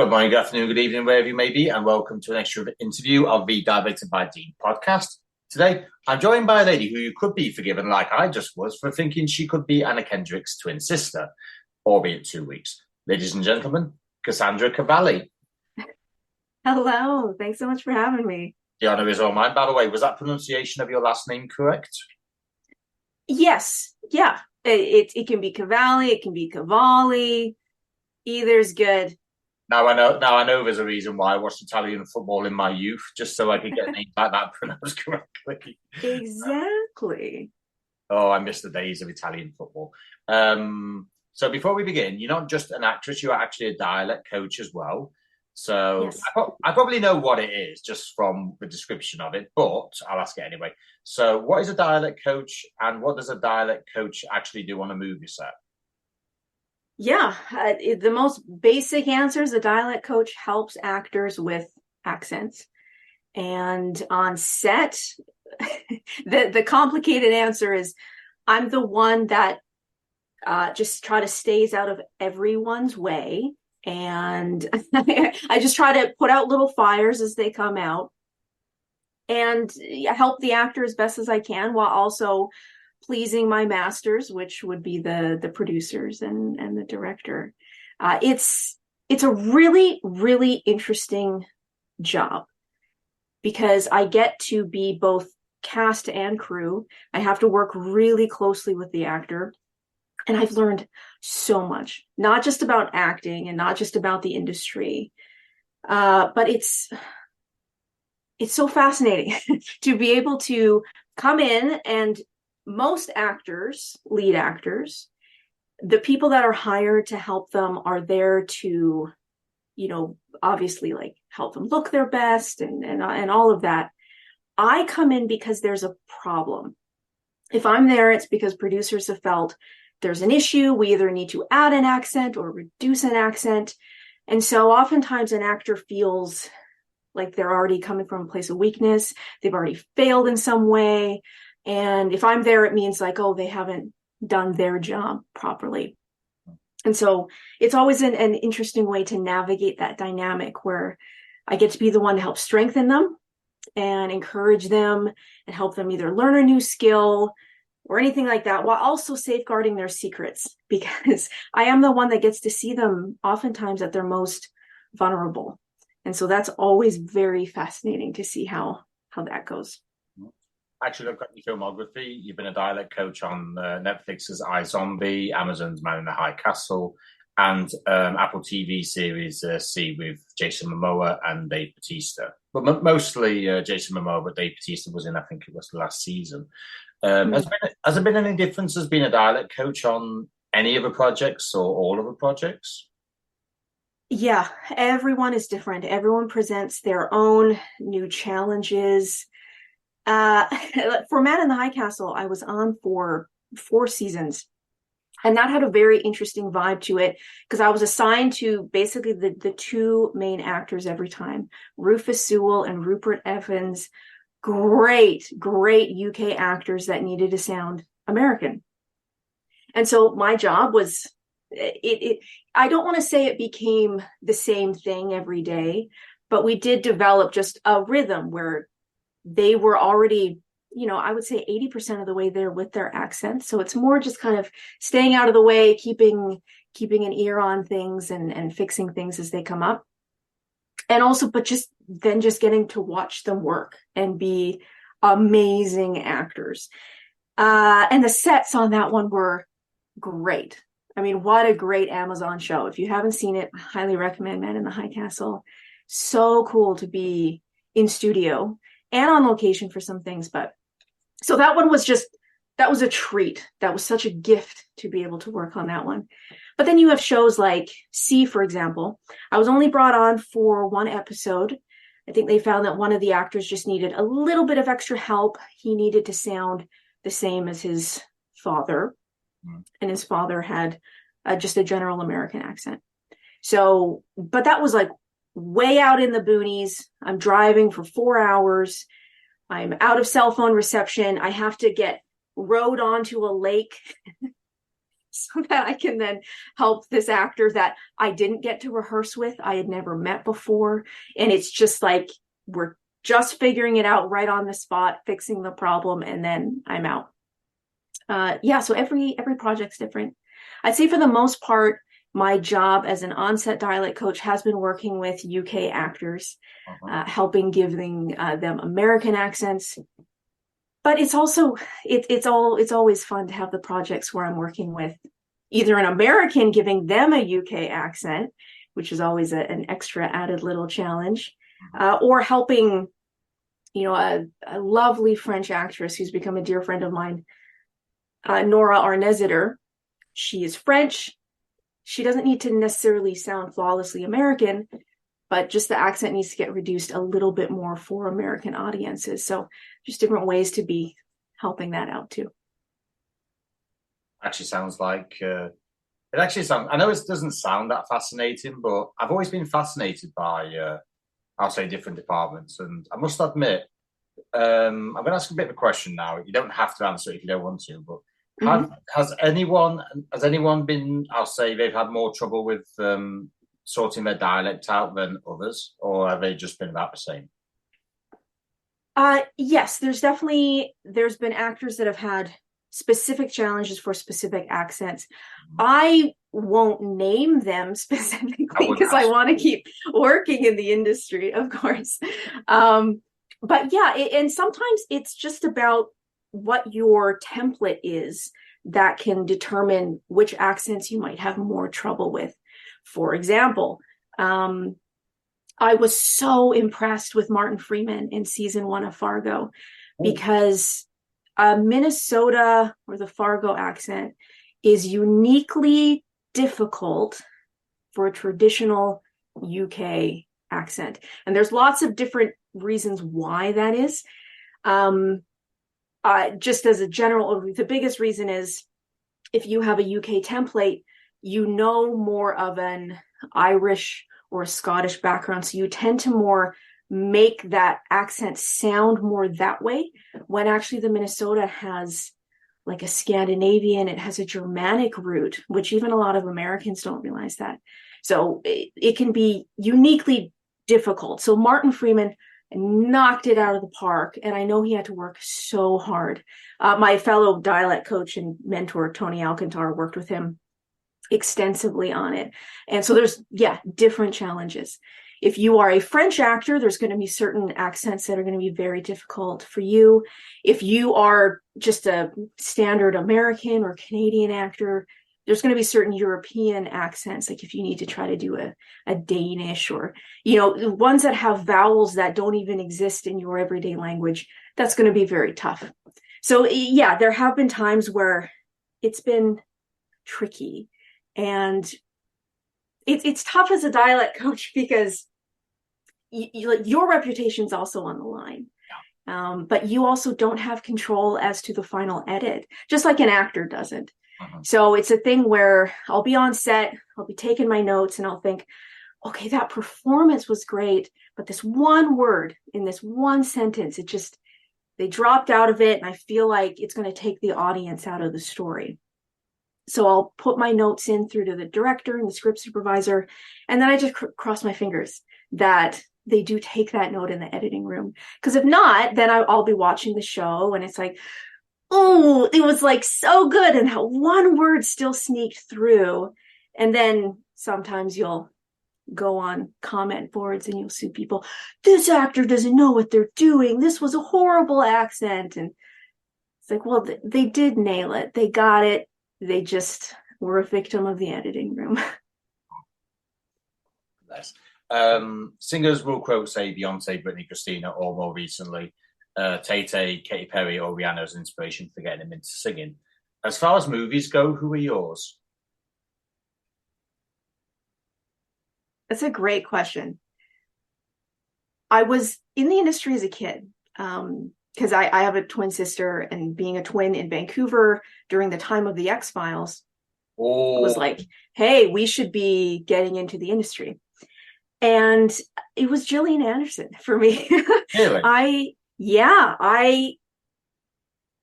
Good morning, good afternoon, good evening, wherever you may be, and welcome to an extra interview of the Directed by Dean podcast. Today, I'm joined by a lady who you could be forgiven, like I just was, for thinking she could be Anna Kendrick's twin sister, albeit 2 weeks. Ladies and gentlemen, Cassandra Cavalli. Hello. Thanks so much for having me. The honour is all mine. By the way, was that pronunciation of your last name correct? Yes. Yeah. It can be Cavalli, it can be Cavalli. Either's good. Now I know there's a reason why I watched Italian football in my youth, just so I could get names like that pronounced correctly. Exactly. Oh, I miss the days of Italian football. So before we begin, you're not just an actress, you're actually a dialect coach as well. So Yes. I probably know what it is just from the description of it, but I'll ask it anyway. So what is a dialect coach and what does a dialect coach actually do on a movie set? Yeah. The most basic answer is a dialect coach helps actors with accents. And on set, the complicated answer is I'm the one that just try to stays out of everyone's way. And I just try to put out little fires as they come out and help the actor as best as I can while also pleasing my masters, which would be the producers and the director. It's a really, really interesting job because I get to be both cast and crew. I have to work really closely with the actor. And I've learned so much, not just about acting and not just about the industry, but it's so fascinating to be able to come in and most actors, lead actors, the people that are hired to help them are there to, obviously like help them look their best and all of that. I come in because there's a problem. If I'm there, it's because producers have felt there's an issue. We either need to add an accent or reduce an accent. And so oftentimes an actor feels like they're already coming from a place of weakness. They've already failed in some way. And if I'm there, it means like, oh, they haven't done their job properly. And so it's always an interesting way to navigate that dynamic where I get to be the one to help strengthen them and encourage them and help them either learn a new skill or anything like that, while also safeguarding their secrets, because I am the one that gets to see them oftentimes at their most vulnerable. And so that's always very fascinating to see how that goes. Actually, look at your filmography. You've been a dialect coach on Netflix's iZombie, Amazon's Man in the High Castle, and Apple TV series C with Jason Momoa and Dave Bautista. But mostly Jason Momoa, but Dave Bautista was in, I think it was the last season. Has there been any differences being a dialect coach on any of the projects or all of the projects? Yeah, everyone is different. Everyone presents their own new challenges. For Man in the High Castle, I was on for 4 seasons. And that had a very interesting vibe to it because I was assigned to basically the 2 main actors every time, Rufus Sewell and Rupert Evans. Great UK actors that needed to sound American. And so my job was I don't want to say it became the same thing every day, but we did develop just a rhythm where they were already, I would say 80% of the way there with their accents. So it's more just kind of staying out of the way, keeping an ear on things and fixing things as they come up. And also, but just getting to watch them work and be amazing actors. And the sets on that one were great. I mean, what a great Amazon show. If you haven't seen it, I highly recommend Man in the High Castle. So cool to be in studio and on location for some things. But so that one was that was a treat. That was such a gift to be able to work on that one. But then you have shows like C, for example. I was only brought on for 1 episode. I think they found that one of the actors just needed a little bit of extra help. He needed to sound the same as his father. And his father had just a general American accent. So, but that was like way out in the boonies. I'm driving for 4 hours. I'm out of cell phone reception. I have to get rowed onto a lake so that I can then help this actor that I didn't get to rehearse with, I had never met before. And it's just like, we're just figuring it out right on the spot, fixing the problem, and then I'm out. So every project's different. I'd say for the most part, my job as an on-set dialect coach has been working with UK actors, helping giving them American accents. But it's also it's always fun to have the projects where I'm working with either an American giving them a UK accent, which is always an extra added little challenge, or helping, a lovely French actress who's become a dear friend of mine, Nora Arneziter. She is French. She doesn't need to necessarily sound flawlessly American, but just the accent needs to get reduced a little bit more for American audiences. So just different ways to be helping that out too. Actually sounds like, I know it doesn't sound that fascinating, but I've always been fascinated by, I'll say, different departments. And I must admit, I'm going to ask a bit of a question now. You don't have to answer it if you don't want to, but has anyone been, I'll say, they've had more trouble with sorting their dialect out than others, or have they just been about the same? Yes, there's been actors that have had specific challenges for specific accents. I won't name them specifically because I want to keep working in the industry, of course. But yeah, and sometimes it's just about what your template is that can determine which accents you might have more trouble with. For example, I was so impressed with Martin Freeman in season 1 of Fargo because Minnesota, or the Fargo accent, is uniquely difficult for a traditional UK accent. And there's lots of different reasons why that is. Just as a general overview, the biggest reason is if you have a UK template, more of an Irish or a Scottish background. So you tend to more make that accent sound more that way, when actually the Minnesota has like a Scandinavian, it has a Germanic root, which even a lot of Americans don't realize that. So it can be uniquely difficult. So Martin Freeman knocked it out of the park, and I know he had to work so hard. My fellow dialect coach and mentor, Tony Alcantar, worked with him extensively on it. And so there's, different challenges. If you are a French actor, there's going to be certain accents that are going to be very difficult for you. If you are just a standard American or Canadian actor, there's going to be certain European accents, like if you need to try to do a Danish or, ones that have vowels that don't even exist in your everyday language, that's going to be very tough. So there have been times where it's been tricky, and it's tough as a dialect coach because your reputation's also on the line. But you also don't have control as to the final edit, just like an actor doesn't. So it's a thing where I'll be on set, I'll be taking my notes, and I'll think, okay, that performance was great, but this one word in this one sentence, they dropped out of it, and I feel like it's going to take the audience out of the story. So I'll put my notes in through to the director and the script supervisor, and then I just cross my fingers that they do take that note in the editing room. Because if not, then I'll be watching the show, and it's like, oh, it was like so good, and how one word still sneaked through. And then sometimes you'll go on comment boards and you'll see people, this actor doesn't know what they're doing, this was a horrible accent. And it's like, well, they did nail it, they got it, they just were a victim of the editing room. Nice. Singers will quote, say, Beyonce, Britney, Christina, or more recently Tay-Tay, Katy Perry, or Rihanna as inspiration for getting them into singing. As far as movies go, who are yours? That's a great question. I was in the industry as a kid because I have a twin sister, and being a twin in Vancouver during the time of the X-Files was like, hey, we should be getting into the industry. And it was Gillian Anderson for me. Really? I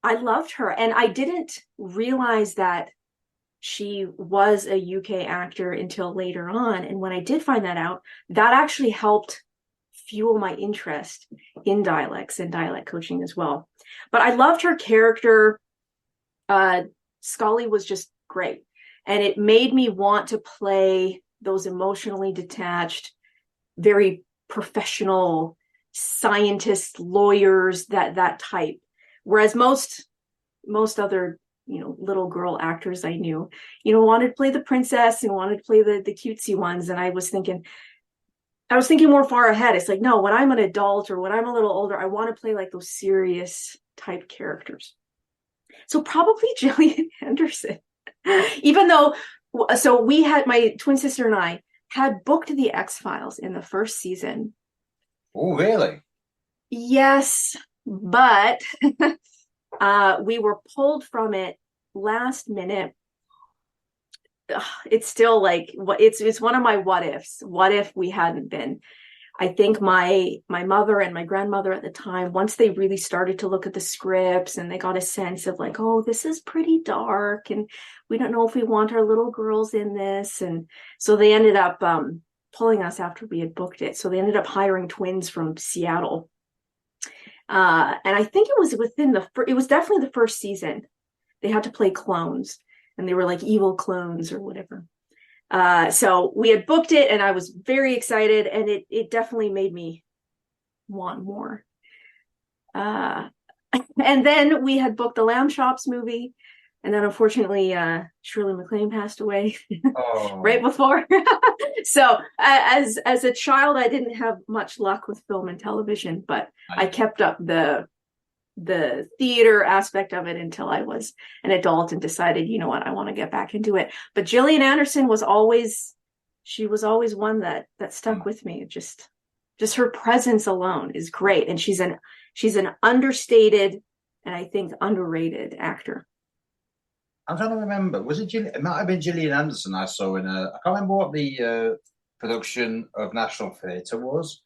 loved her, and I didn't realize that she was a UK actor until later on. And when I did find that out, that actually helped fuel my interest in dialects and dialect coaching as well. But I loved her character. Scully was just great. And it made me want to play those emotionally detached, very professional scientists, lawyers, that type. Whereas most other, little girl actors I knew, wanted to play the princess and wanted to play the cutesy ones. And I was thinking more far ahead. It's like, no, when I'm an adult or when I'm a little older, I want to play like those serious type characters. So probably Gillian Anderson, even though, so we had, my twin sister and I had booked the X-Files in the first season. Oh, really? Yes, but we were pulled from it last minute. It's still like, it's one of my what ifs. What if we hadn't been? I think my mother and my grandmother at the time, once they really started to look at the scripts and they got a sense of like, oh, this is pretty dark and we don't know if we want our little girls in this. And so they ended up pulling us after we had booked it. So they ended up hiring twins from Seattle. And I think it was it was definitely the first season. They had to play clones and they were like evil clones or whatever. So we had booked it and I was very excited and it definitely made me want more. And then we had booked the Lamb Chops movie. And then unfortunately, Shirley MacLaine passed away right before. So as a child, I didn't have much luck with film and television, but I kept up the theater aspect of it until I was an adult and decided, you know what, I want to get back into it. But Gillian Anderson was always one that stuck with me. Just her presence alone is great. And she's an understated and I think underrated actor. I'm trying to remember. Was it It might have been Gillian Anderson I saw in I can't remember what the production of National Theatre was,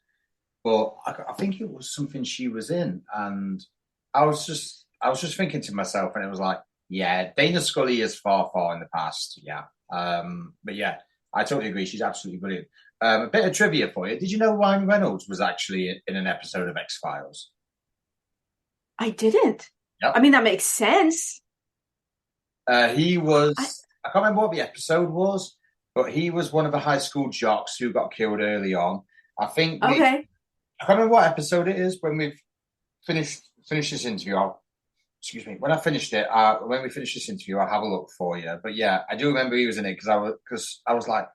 but I think it was something she was in, and I was just thinking to myself, and it was like, yeah, Dana Scully is far in the past, yeah. But yeah, I totally agree. She's absolutely brilliant. A bit of trivia for you: did you know Ryan Reynolds was actually in an episode of X-Files? I didn't. Yep. I mean, that makes sense. He was, I can't remember what the episode was, but he was one of the high school jocks who got killed early on. I think. Okay. I can't remember what episode it is when we've finished this interview. Excuse me. When I finished it, when we finish this interview, I'll have a look for you. But yeah, I do remember he was in it because I was like,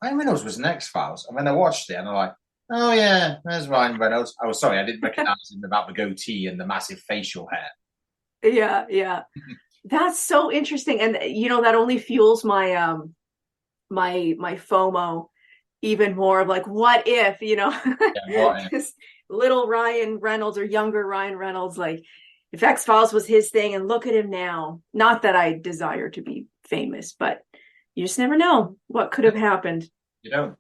Ryan Reynolds was in X-Files. And when I watched it, and I'm like, oh yeah, there's Ryan Reynolds. I was sorry, I didn't recognize him about the goatee and the massive facial hair. Yeah. That's so interesting. And that only fuels my my FOMO even more of like, what if, Yeah, what if? Little Ryan Reynolds or younger Ryan Reynolds, like if X-Files was his thing and look at him now. Not that I desire to be famous, but you just never know what could have happened. You don't.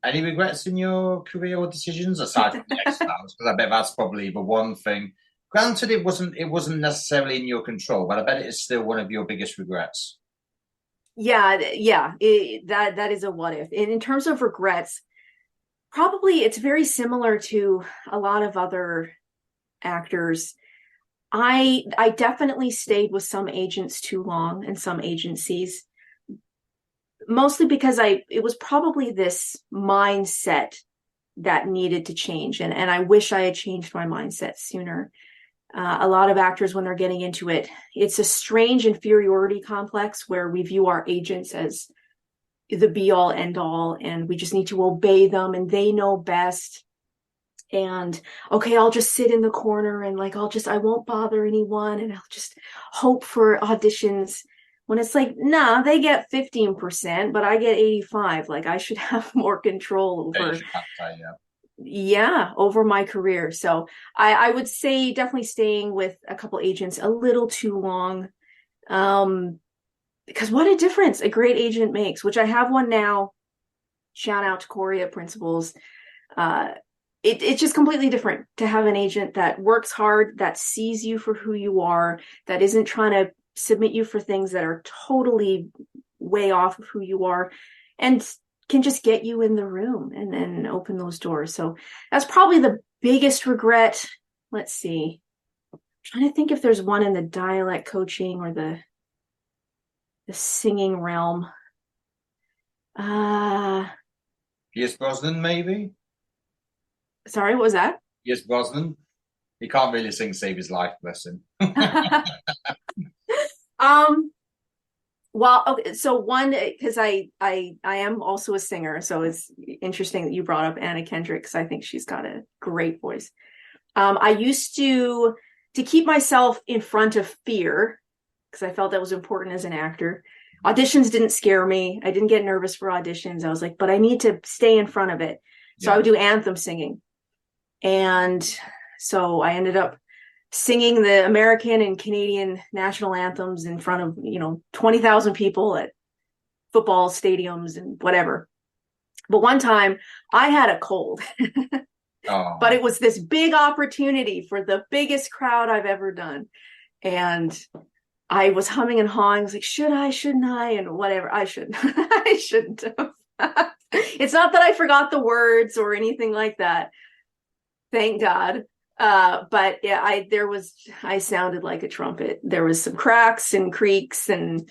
Any regrets in your career or decisions aside from the X-Files? Because I bet that's probably the one thing. Granted, it wasn't necessarily in your control, but I bet it is still one of your biggest regrets. Yeah, that is a what if. And in terms of regrets, probably it's very similar to a lot of other actors. I definitely stayed with some agents too long and some agencies, mostly because it was probably this mindset that needed to change. And I wish I had changed my mindset sooner. A lot of actors, when they're getting into it, it's a strange inferiority complex where we view our agents as the be all end all, and we just need to obey them and they know best. And okay, I'll just sit in the corner and like, I won't bother anyone and I'll just hope for auditions. When it's like, nah, they get 15%, but I get 85. Like I should have more control over. Yeah, over my career. So I would say definitely staying with a couple agents a little too long. Because what a difference a great agent makes, which I have one now. Shout out to Corey at Principals. It's just completely different to have an agent that works hard, that sees you for who you are, that isn't trying to submit you for things that are totally way off of who you are, and can just get you in the room and then open those doors. So that's probably the biggest regret. Let's see. I'm trying to think if there's one in the dialect coaching or the singing realm. Pierce Brosnan, maybe? Sorry, what was that? Pierce Brosnan. He can't really sing Save His Life, bless him. Well, okay, so one, because I am also a singer, so it's interesting that you brought up Anna Kendrick, because I think she's got a great voice. I used to keep myself in front of fear, because I felt that was important as an actor. Auditions didn't scare me. I didn't get nervous for auditions. I was like, but I need to stay in front of it. So I would do anthem singing. And so I ended up singing the American and Canadian national anthems in front of, 20,000 people at football stadiums and whatever. But one time I had a cold, but it was this big opportunity for the biggest crowd I've ever done. And I was humming and hawing. I was like, shouldn't I? And whatever, I shouldn't. I shouldn't have. It's not that I forgot the words or anything like that. Thank God. But yeah, I sounded like a trumpet. There was some cracks and creaks, and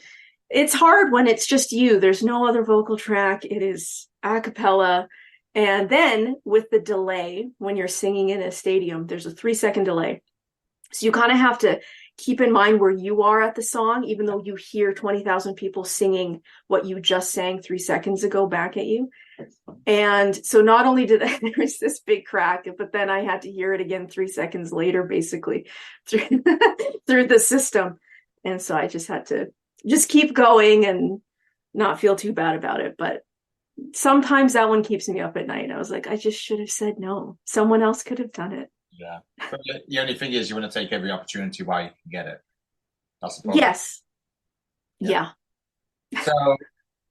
it's hard when it's just you. There's no other vocal track. It is a cappella. And then with the delay, when you're singing in a stadium, there's a 3-second delay. So you kind of have to keep in mind where you are at the song, even though you hear 20,000 people singing what you just sang 3 seconds ago back at you. And so not only did there was this big crack, but then I had to hear it again 3 seconds later, basically through the system. And so I just had to just keep going and not feel too bad about it. But sometimes that one keeps me up at night. I was like, I just should have said no. Someone else could have done it. Yeah. But the only thing is you want to take every opportunity while you can get it. That's the problem. Yes. Yeah. So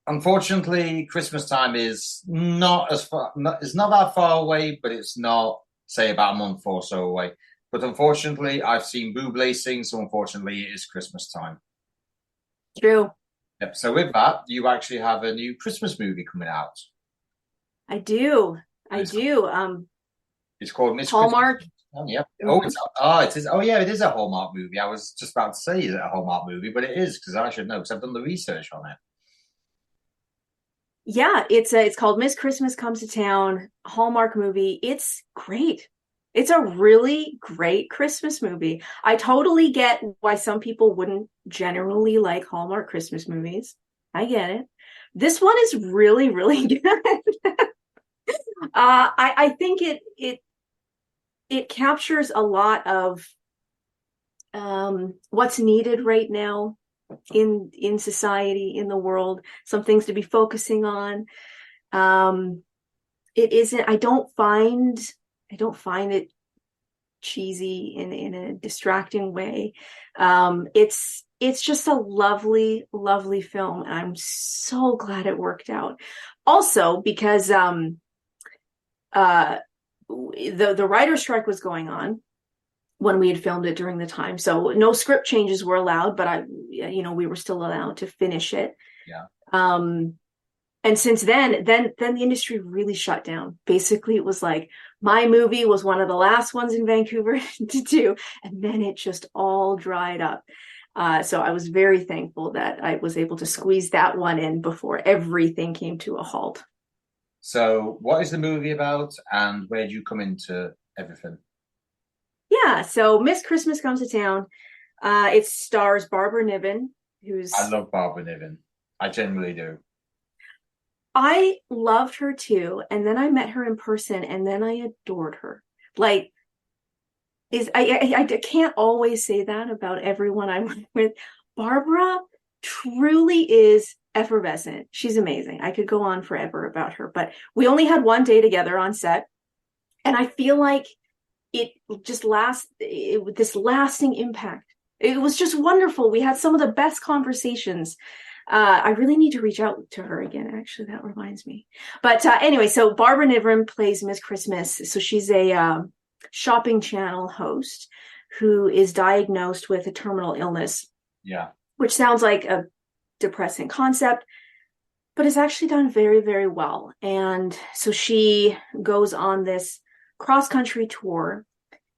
unfortunately, Christmas time is not as far, it's not that far away, but it's not, say, about a month or so away. But unfortunately, I've seen Bublé sing, so unfortunately, it is Christmas time. True. Yep. So with that, you actually have a new Christmas movie coming out. I do. It's called Miss Hallmark. Christmas. Oh, yeah. It is. Oh, yeah, it is a Hallmark movie. I was just about to say, is it a Hallmark movie? But it is, because I should know, because I've done the research on it. Yeah, it's called Miss Christmas Comes to Town, Hallmark movie. It's great. It's a really great Christmas movie. I totally get why some people wouldn't generally like Hallmark Christmas movies. I get it. This one is really, really good. I think it captures a lot of what's needed right now in society, in the world, some things to be focusing on. It isn't, I don't find it cheesy in a distracting way. It's just a lovely, lovely film, and I'm so glad it worked out. Also, because the writer's strike was going on when we had filmed it during the time, so no script changes were allowed, but we were still allowed to finish it. Yeah. And since then the industry really shut down. Basically, it was like my movie was one of the last ones in Vancouver to do, and then it just all dried up. So I was very thankful that I was able to squeeze that one in before everything came to a halt. So what is the movie about, and where do you come into everything? Yeah, so Miss Christmas Comes to Town. It stars Barbara Niven, I love Barbara Niven. I genuinely do. I loved her too, and then I met her in person, and then I adored her. Like, I can't always say that about everyone I'm with. Barbara truly is effervescent. She's amazing. I could go on forever about her, but we only had one day together on set, and I feel like it just with this lasting impact. It was just wonderful. We had some of the best conversations. I really need to reach out to her again. Actually, that reminds me. But anyway, so Barbara Niven plays Miss Christmas. So she's a shopping channel host who is diagnosed with a terminal illness. Yeah. which sounds like a depressing concept, but it's actually done very, very well. And so she goes on this cross-country tour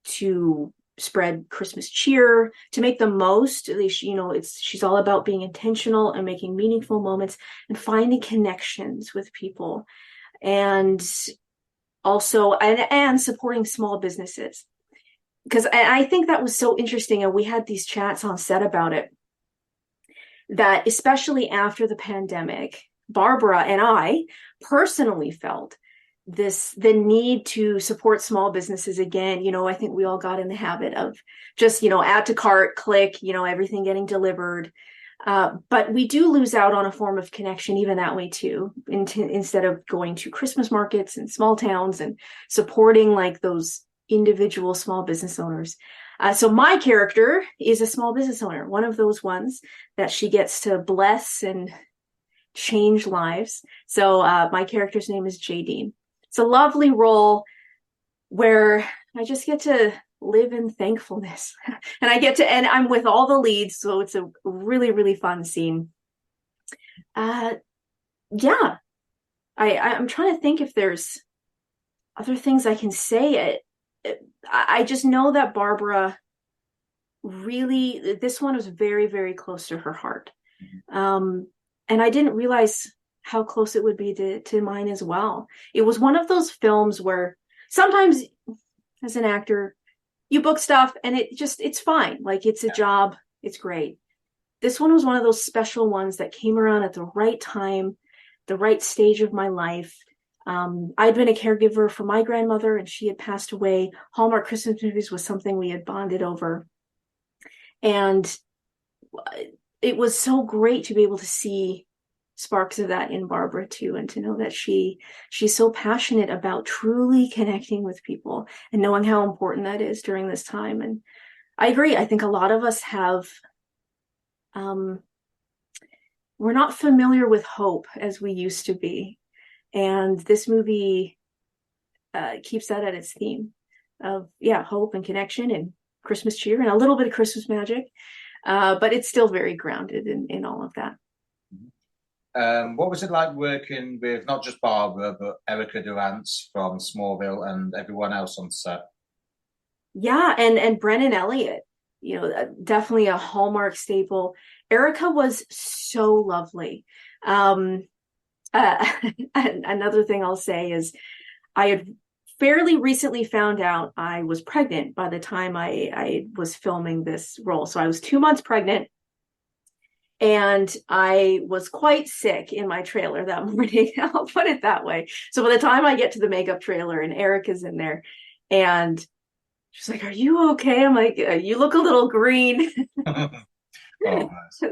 to spread Christmas cheer, to make the most. She's all about being intentional and making meaningful moments and finding connections with people, and also and supporting small businesses. Because I think that was so interesting, and we had these chats on set about it, that especially after the pandemic, Barbara and I personally felt the need to support small businesses again. I think we all got in the habit of just, add to cart, click, everything getting delivered. But we do lose out on a form of connection even that way too, instead of going to Christmas markets and small towns and supporting like those individual small business owners. So my character is a small business owner, one of those ones that she gets to bless and change lives. So my character's name is Jadine. It's a lovely role where I just get to live in thankfulness, and and I'm with all the leads, so it's a really, really fun scene. Yeah, I'm trying to think if there's other things I can say. I just know that Barbara really, this one was very, very close to her heart. And I didn't realize how close it would be to mine as well. It was one of those films where sometimes as an actor, you book stuff and it's fine. Like, it's a job. It's great. This one was one of those special ones that came around at the right time, the right stage of my life. I'd been a caregiver for my grandmother, and she had passed away. Hallmark Christmas movies was something we had bonded over. And it was so great to be able to see sparks of that in Barbara too, and to know that she's so passionate about truly connecting with people and knowing how important that is during this time. And I agree. I think a lot of us have, we're not familiar with hope as we used to be. And this movie keeps that at its theme of, hope and connection and Christmas cheer and a little bit of Christmas magic. But it's still very grounded in all of that. What was it like working with not just Barbara, but Erica Durance from Smallville and everyone else on set? Yeah, and Brennan Elliott, definitely a Hallmark staple. Erica was so lovely. Another thing I'll say is I had fairly recently found out I was pregnant by the time I was filming this role. So I was 2 months pregnant, and I was quite sick in my trailer that morning. I'll put it that way. So by the time I get to the makeup trailer and Erica's in there, and she's like, "Are you okay?" I'm like, "You look a little green." Oh, nice.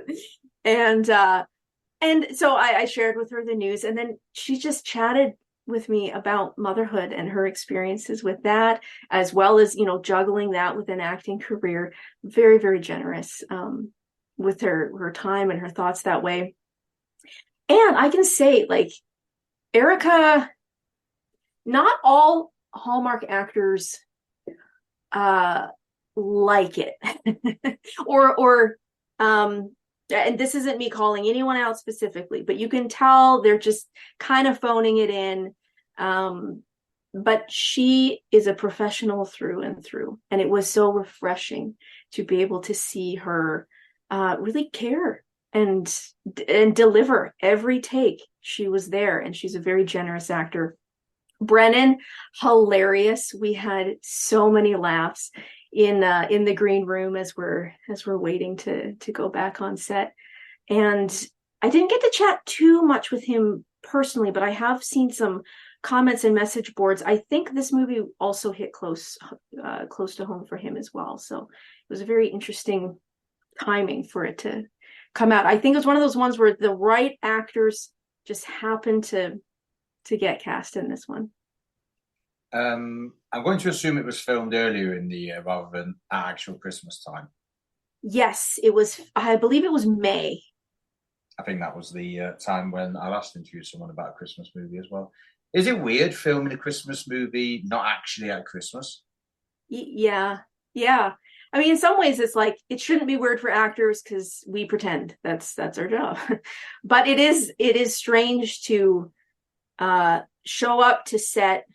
And so I shared with her the news, and then she just chatted with me about motherhood and her experiences with that, as well as, juggling that with an acting career. Very, very generous with her time and her thoughts that way. And I can say, like, Erica, not all Hallmark actors like it. or and this isn't me calling anyone out specifically, but you can tell they're just kind of phoning it in. But she is a professional through and through. And it was so refreshing to be able to see her really care and deliver every take. She was there, and she's a very generous actor. Brennan, hilarious. We had so many laughs in the green room as we're waiting to go back on set. And I didn't get to chat too much with him personally, but I have seen some comments and message boards. I think this movie also hit close to home for him as well. So it was a very interesting timing for it to come out. I think it was one of those ones where the right actors just happened to get cast in this one. I'm going to assume it was filmed earlier in the year rather than at actual Christmas time. Yes, it was. I believe it was May. I think that was the time when I last interviewed someone about a Christmas movie as well. Is it weird filming a Christmas movie not actually at Christmas? Yeah. I mean, in some ways it's like, it shouldn't be weird for actors because we pretend that's our job. But it is strange to show up to set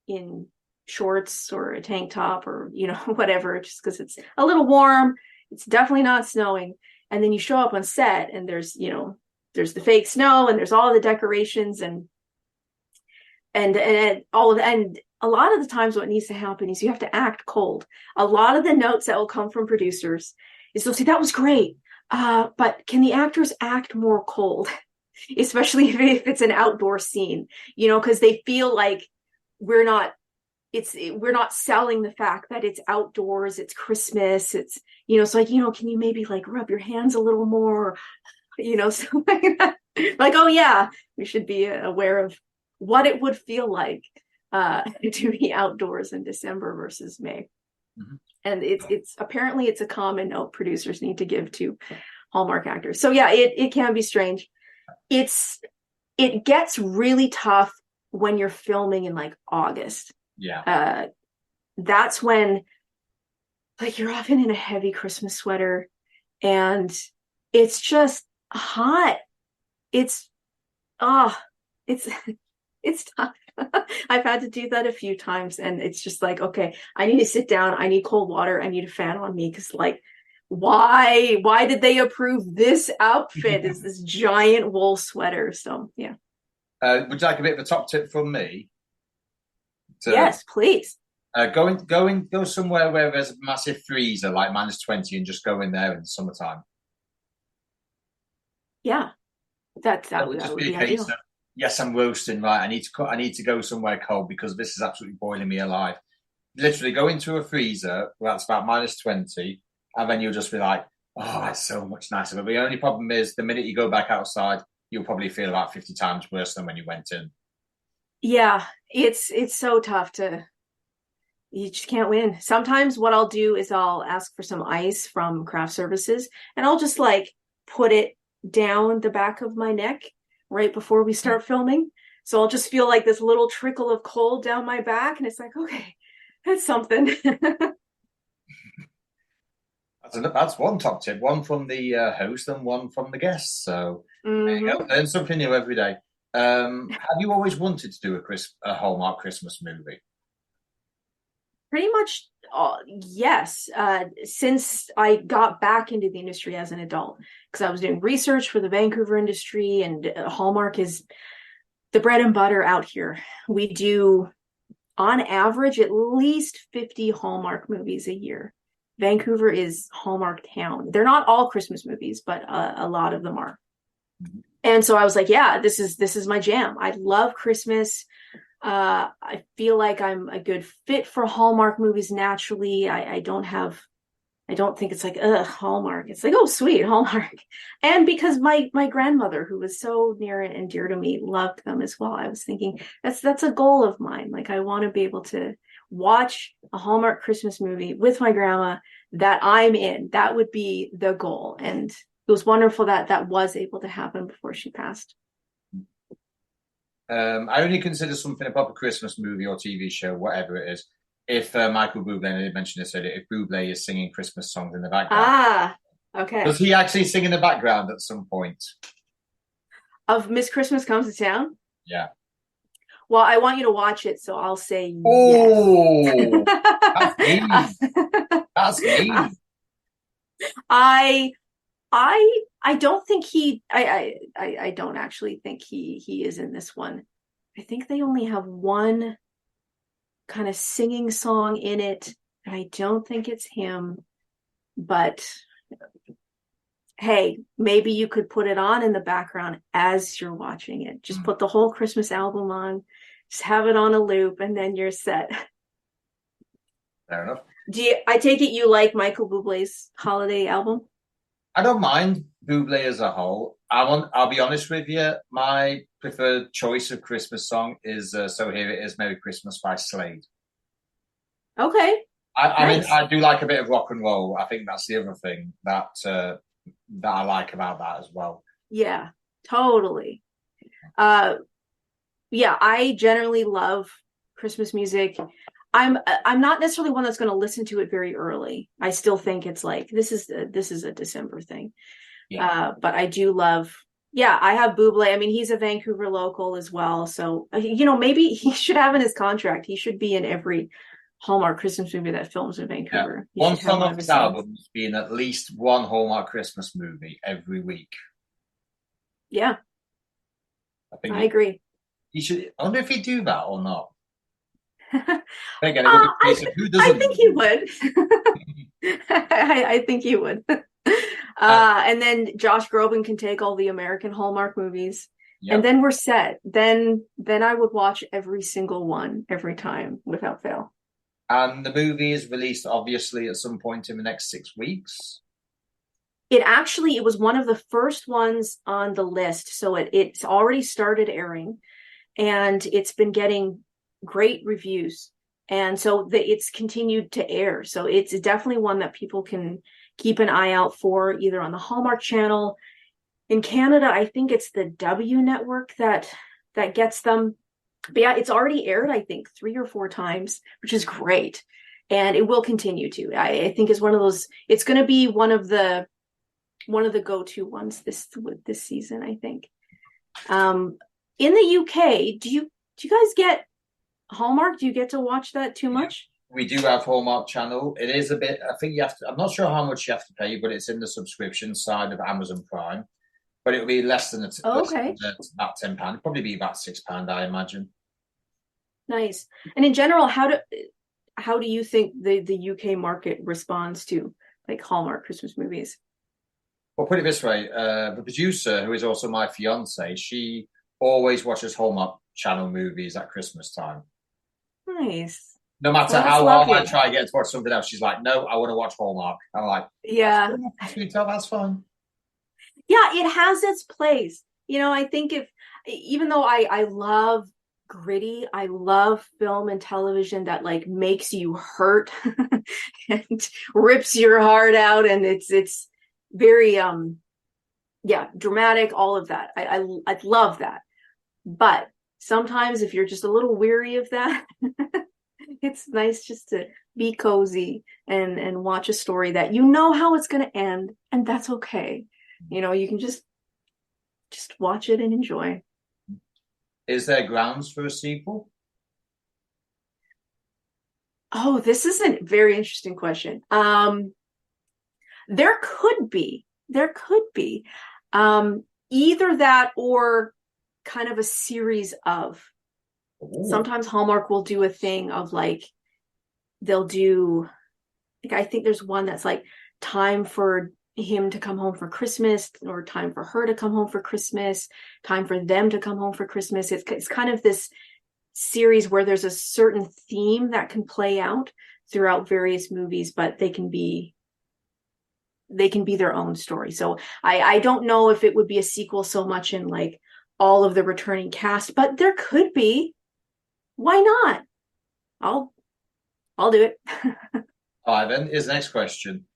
in shorts or a tank top or, you know, whatever, just because it's a little warm. It's definitely not snowing. And then you show up on set and there's, you know, there's the fake snow and there's all the decorations and all of, and a lot of the times what needs to happen is you have to act cold. A lot of the notes that will come from producers is they'll say, that was great. But can the actors act more cold? Especially if it's an outdoor scene, you know, because they feel like we're not selling the fact that it's outdoors, it's Christmas, it's, you know, so like, you know, can you maybe like rub your hands a little more, you know, so like, like, oh yeah, we should be aware of what it would feel like to be outdoors in December versus May. Mm-hmm. And it's apparently it's a common note producers need to give to Hallmark actors. So yeah, it can be strange. It gets really tough when you're filming in like August. Yeah. That's when like you're often in a heavy Christmas sweater and it's just hot. It's tough. I've had to do that a few times and it's just like, okay, I need to sit down. I need cold water. I need a fan on me. Cause like, why did they approve this outfit? Is this giant wool sweater? So yeah. Would you like a bit of a top tip from me? Yes, please. Go somewhere where there's a massive freezer, like -20, and just go in there in the summertime. Yeah, that would be ideal. Yes, I'm roasting. Right, I need to go somewhere cold because this is absolutely boiling me alive. Literally, go into a freezer where that's about -20, and then you'll just be like, "Oh, it's so much nicer." But the only problem is, the minute you go back outside, you'll probably feel about 50 times worse than when you went in. Yeah, it's so tough you just can't win. Sometimes what I'll do is I'll ask for some ice from craft services and I'll just like put it down the back of my neck right before we start filming. So I'll just feel like this little trickle of cold down my back and it's like, okay, that's something. That's one top tip, one from the host and one from the guests. So there you go. Learn something new every day. Have you always wanted to do a Hallmark Christmas movie? Pretty much, yes. Since I got back into the industry as an adult, because I was doing research for the Vancouver industry, and Hallmark is the bread and butter out here. We do, on average, at least 50 Hallmark movies a year. Vancouver is Hallmark town. They're not all Christmas movies, but a lot of them are. Mm-hmm. And so I was like, yeah, this is my jam. I love Christmas. I feel like I'm a good fit for Hallmark movies naturally. I don't think it's like, Hallmark. It's like, oh, sweet, Hallmark. And because my grandmother, who was so near and dear to me, loved them as well. I was thinking that's a goal of mine. Like, I want to be able to watch a Hallmark Christmas movie with my grandma that I'm in. That would be the goal. And it was wonderful that was able to happen before she passed. I only consider something a proper Christmas movie or TV show, whatever it is, if Michael Bublé, and I did mention this earlier, if Bublé is singing Christmas songs in the background. Ah, okay. Does he actually sing in the background at some point? Of Miss Christmas Comes to Town? Yeah. Well, I want you to watch it, so I'll say yes. Oh, that's me. That's me. I don't think I don't actually think he is in this one. I think they only have one kind of singing song in it. And I don't think it's him, but hey, maybe you could put it on in the background as you're watching it. Just put the whole Christmas album on, just have it on a loop, and then you're set. Fair enough. I take it you like Michael Bublé's holiday album? I don't mind Bublé as a whole. I'll be honest with you. My preferred choice of Christmas song is "So Here It Is, Merry Christmas" by Slade. Okay. I mean, I do like a bit of rock and roll. I think that's the other thing that I like about that as well. Yeah, totally. Yeah, I generally love Christmas music. I'm not necessarily one that's going to listen to it very early. I still think it's like this is a December thing. Yeah. But I do love. Yeah, I have Buble. I mean, he's a Vancouver local as well, so maybe he should have in his contract. He should be in every Hallmark Christmas movie that films in Yeah. Vancouver. He One should have song one off of his his songs. album has been at least one Hallmark Christmas movie every week. Yeah, I think I agree. he should. I wonder if he'd do that or not. uh, Again, it would be a I case of who I doesn't. think he would. I think he would. And then Josh Groban can take all the American Hallmark movies, and Yep. then we're set. Then I would watch every single one every time without fail. And the movie is released obviously at some point in the next 6 weeks. It was one of the first ones on the list, so it's already started airing, and it's been getting great reviews, and so it's continued to air. So it's definitely one that people can keep an eye out for, either on the Hallmark Channel. In Canada, I think it's the W Network that gets them. But yeah, it's already aired, I think, 3 or 4 times, which is great, and it will continue to. I think it's one of those. It's going to be one of the go-to ones this season, I think. In the UK, do you guys get Hallmark? Do you get to watch that too much? We do have Hallmark Channel. It is a bit. I think you have to. I'm not sure how much you have to pay, but it's in the subscription side of Amazon Prime. But it'll be less than Okay, about £10. Probably be about £6, I imagine. nice. And in general, how do you think the UK market responds to like Hallmark Christmas movies? Well, put it this way: the producer, who is also my fiance, she always watches Hallmark Channel movies at Christmas time. Nice. No matter Well, that's how hard I lovely. try to get to watch something else, she's like, "No, I want to watch Hallmark." I'm like, "That's Yeah. cool, sweetheart, that's fine." Yeah, it has its place. I think even though I love gritty, I love film and television that like makes you hurt and rips your heart out, and it's very yeah, dramatic, all of that. I love that. But sometimes if you're just a little weary of that, it's nice just to be cozy and watch a story that you know how it's going to end, and that's okay. You can just watch it and enjoy. Is there grounds for a sequel? Oh, this is a very interesting question. There could be. There could be. Either that or kind of a series of. Ooh. Sometimes Hallmark will do a thing of like they'll do like I think there's one that's like time for him to come home for Christmas, or time for her to come home for Christmas, time for them to come home for Christmas. It's kind of this series where there's a certain theme that can play out throughout various movies, but they can be their own story. So I don't know if it would be a sequel so much in like all of the returning cast, but there could be. Why not? I'll do it. All right, then here's the next question.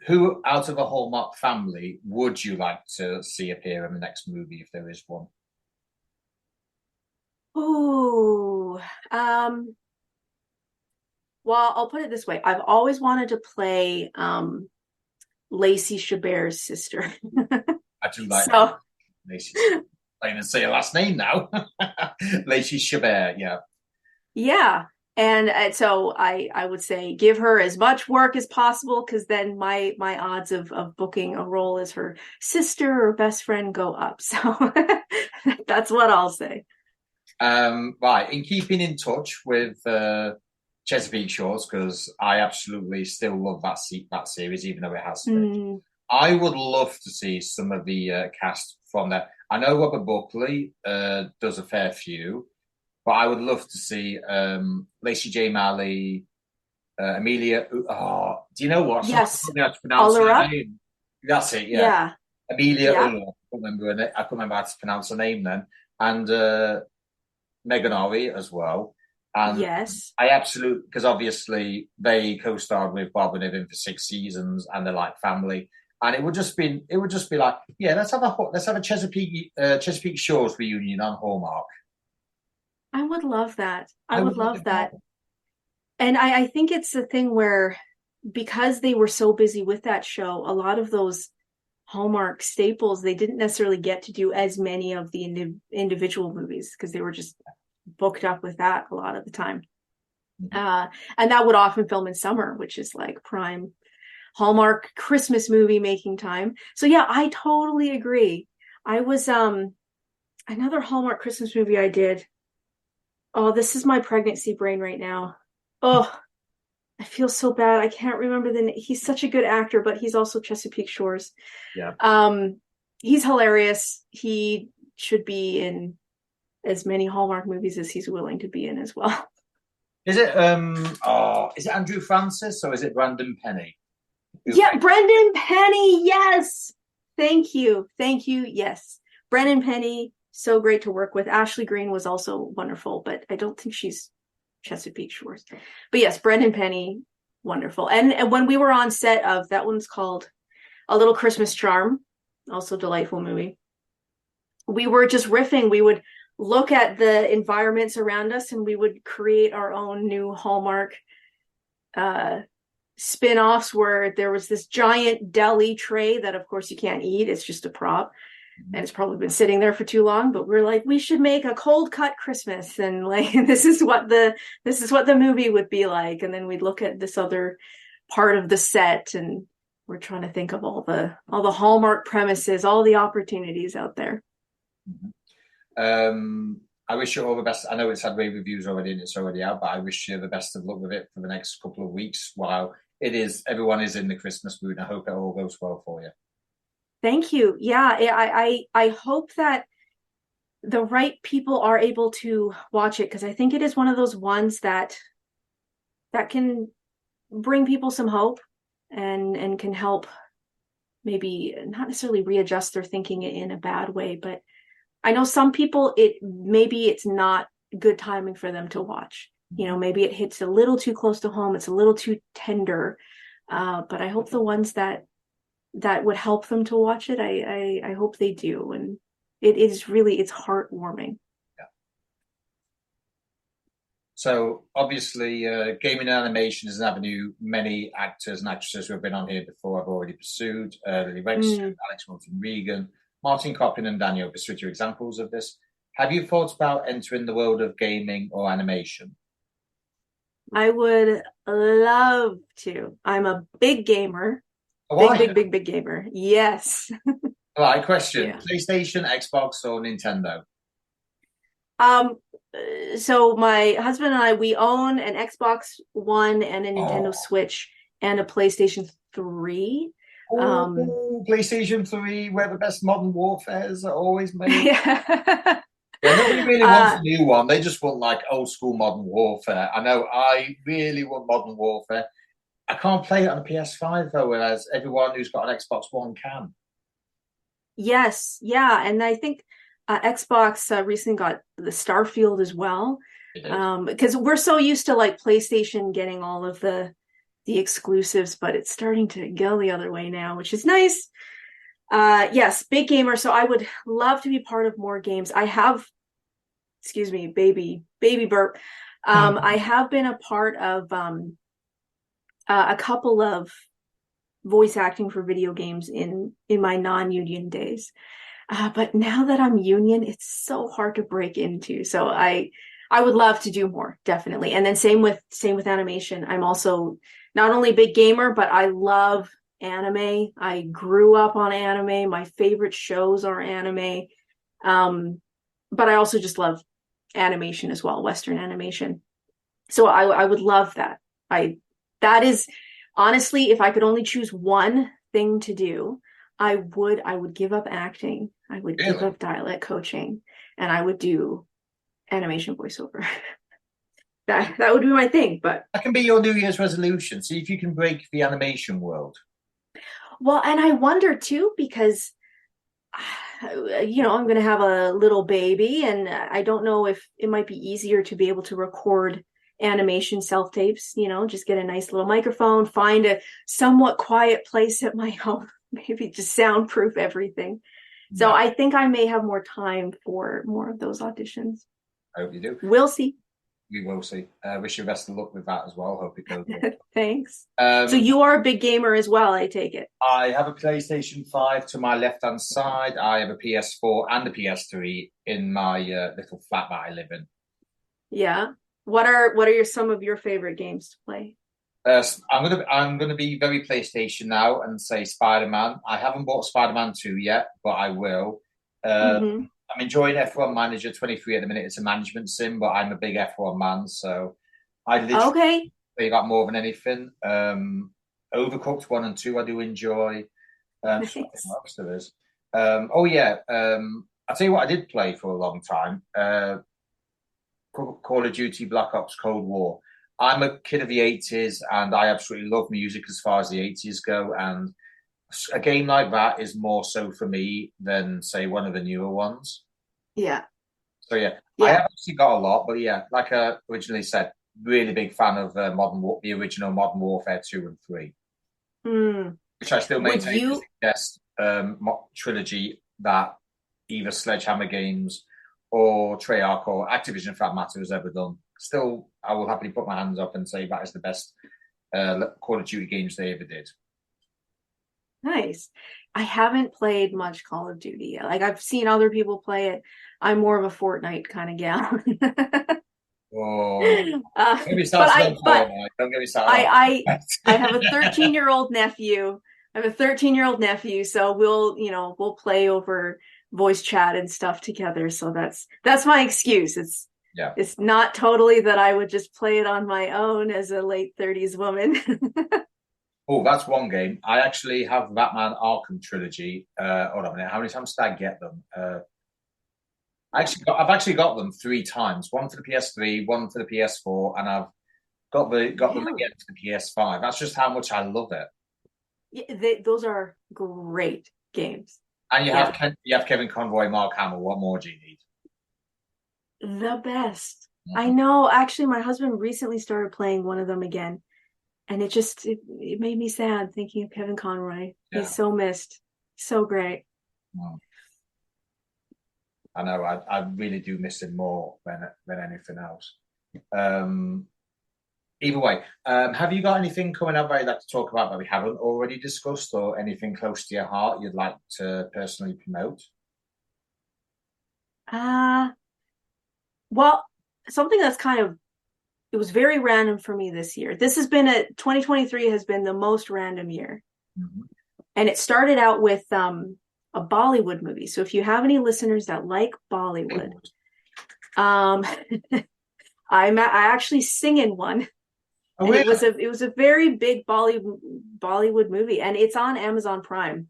Who out of a Hallmark family would you like to see appear in the next movie if there is one? Ooh. Well, I'll put it this way. I've always wanted to play Lacey Chabert's sister. I do like So Lacey. I can say her last name now. Lacey Chabert, yeah. yeah. And so I would say give her as much work as possible, because then my odds of booking a role as her sister or best friend go up. So that's what I'll say. Right, in keeping in touch with Chesapeake Shores, because I absolutely still love that series, even though it has finished. Mm. I would love to see some of the cast from there. I know Robert Buckley does a fair few, but I would love to see Lacey J. Malley, Amelia. Oh, do you know what? Yes. I don't know how to pronounce All her up. name. That's it, yeah. Yeah. Amelia. Yeah. I can't remember how to pronounce her name then. And Megan Ori as well. And Yes. I absolutely, because obviously they co-starred with Bob and Evan for 6 seasons, and they're like family. And it would just be like, yeah, let's have a Chesapeake Shores reunion on Hallmark. I would love that. I I would would love love that. that. And I think it's the thing where, because they were so busy with that show, a lot of those Hallmark staples, they didn't necessarily get to do as many of the individual movies because they were just booked up with that a lot of the time. And that would often film in summer, which is like prime Hallmark Christmas movie making time. So yeah, I totally agree. I was another Hallmark Christmas movie I did. Oh, this is my pregnancy brain right now. Oh, I feel so bad. I can't remember the name. He's such a good actor, but he's also Chesapeake Shores. Yeah. He's hilarious. He should be in as many Hallmark movies as he's willing to be in as well. Is it is it Andrew Francis or is it Brandon Penny? Yeah, Brendan Penny. Yes. Thank you. Thank you. Yes. Brendan Penny, so great to work with. Ashley Greene was also wonderful, but I don't think she's Chesapeake Shores. But yes, Brendan Penny, wonderful. And when we were on set of, that one's called A Little Christmas Charm, also delightful movie. We were just riffing. We would look at the environments around us and we would create our own new Hallmark spin-offs, where there was this giant deli tray that of course you can't eat. It's just a prop. And it's probably been sitting there for too long, but we're like, we should make a cold cut Christmas, and like this is what the movie would be like. And then we'd look at this other part of the set, and we're trying to think of all the Hallmark premises, all the opportunities out there. I wish you all the best. I know it's had rave reviews already and it's already out, but I wish you the best of luck with it for the next couple of weeks while everyone is in the Christmas mood. I hope it all goes well for you. Thank you. Yeah, I hope that the right people are able to watch it, because I think it is one of those ones that can bring people some hope and can help maybe not necessarily readjust their thinking in a bad way. But I know some people, it's not good timing for them to watch. You know, maybe it hits a little too close to home. It's a little too tender. But I hope the ones that would help them to watch it, I hope they do. And it's heartwarming. Yeah. So obviously gaming and animation is an avenue many actors and actresses who have been on here before have already pursued. Lily Rexton, Alex Moulton Regan, Martin Coppin and Daniel Bistrit are examples of this. Have you thought about entering the world of gaming or animation? I would love to. I'm a big gamer. Big gamer. Yes. All right, question. Yeah. PlayStation, Xbox, or Nintendo? So my husband and I, we own an Xbox One and a Nintendo Switch and a PlayStation 3. PlayStation 3, where the best Modern Warfares are always made. Yeah. Nobody really wants a new one. They just want like old school Modern Warfare. I know I really want Modern Warfare. I can't play it on a PS5 though, whereas everyone who's got an Xbox One can. Yes, yeah, and I think Xbox recently got the Starfield as well, because we're so used to like PlayStation getting all of the exclusives, but it's starting to go the other way now, which is nice. Yes, big gamer. So I would love to be part of more games. I have, excuse me, baby burp. I have been a part of a couple of voice acting for video games in my non-union days. But now that I'm union, it's so hard to break into. So I would love to do more, definitely. And then same with animation. I'm also not only a big gamer, but I love anime. I grew up on anime. My favorite shows are anime. But I also just love animation as well, Western animation. So I would love that. That is honestly, if I could only choose one thing to do, I would give up acting. I would give up dialect coaching, and I would do animation voiceover. that would be my thing. But that can be your New Year's resolution. See if you can break the animation world. Well, and I wonder too, because I'm going to have a little baby, and I don't know if it might be easier to be able to record animation self-tapes, just get a nice little microphone, find a somewhat quiet place at my home, maybe just soundproof everything. Yeah. So I think I may have more time for more of those auditions. I hope you do. We'll see. We will see. Wish you best of luck with that as well. Hope it goes well. Thanks. So you are a big gamer as well, I take it. I have a PlayStation 5 to my left-hand side. I have a PS4 and a PS3 in my little flat that I live in. Yeah. What are some of your favorite games to play? I'm gonna be very PlayStation now and say Spider-Man. I haven't bought Spider-Man 2 yet, but I will. I'm enjoying F1 Manager 23 at the minute. It's a management sim, but I'm a big F1 man, so I literally play that more than anything. Overcooked 1 and 2 I do enjoy. Nice. What else there is. I'll tell you what I did play for a long time. Call of Duty Black Ops Cold War. I'm a kid of the 80s and I absolutely love music as far as the 80s go. And a game like that is more so for me than, say, one of the newer ones. Yeah. So, I have actually got a lot. But, like I originally said, really big fan of the original Modern Warfare 2 and 3. Which I still maintain is the best trilogy that either Sledgehammer Games or Treyarch or Activision, for that matter, has ever done. Still, I will happily put my hands up and say that is the best Call of Duty games they ever did. Nice. I haven't played much Call of Duty yet. Like, I've seen other people play it. I'm more of a Fortnite kind of gal. Don't get me started on Fortnite. Don't get me started. I have a 13-year-old nephew. So we'll play over voice chat and stuff together. So that's my excuse. It's not totally that I would just play it on my own as a late 30s woman. Oh, that's one game. I actually have Batman Arkham trilogy. Hold on a minute. How many times did I get them? I've actually got them 3 times. One for the PS3, one for the PS4, and I've got them again for the PS5. That's just how much I love it. Yeah, those are great games. And you have Kevin Conroy, Mark Hamill. What more do you need? The best. Mm-hmm. I know. Actually, my husband recently started playing one of them again. And it made me sad thinking of Kevin Conroy. Yeah. He's so missed. So great. Wow. I know. I really do miss him more than anything else. Either way, have you got anything coming up that you'd like to talk about that we haven't already discussed, or anything close to your heart you'd like to personally promote? Well, something that's it was very random for me this year. 2023 has been the most random year. Mm-hmm. And it started out with a Bollywood movie. So if you have any listeners that like Bollywood, I actually sing in one. Oh, and it was a very big Bollywood movie, and it's on Amazon Prime.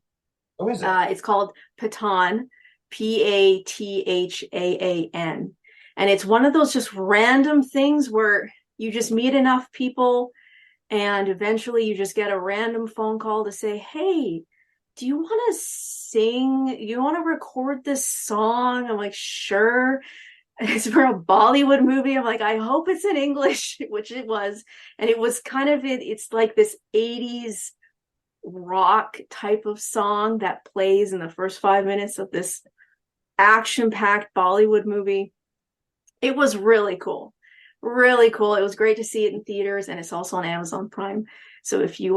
Oh, is it? It's called Pathaan, Pathaan. And it's one of those just random things where you just meet enough people and eventually you just get a random phone call to say, hey, do you want to sing? You want to record this song? I'm like, sure. It's for a Bollywood movie. I'm like, I hope it's in English, which it was. And it was it's like this 80s rock type of song that plays in the first 5 minutes of this action-packed Bollywood movie. It was really cool. Really cool. It was great to see it in theaters, and it's also on Amazon Prime. So if you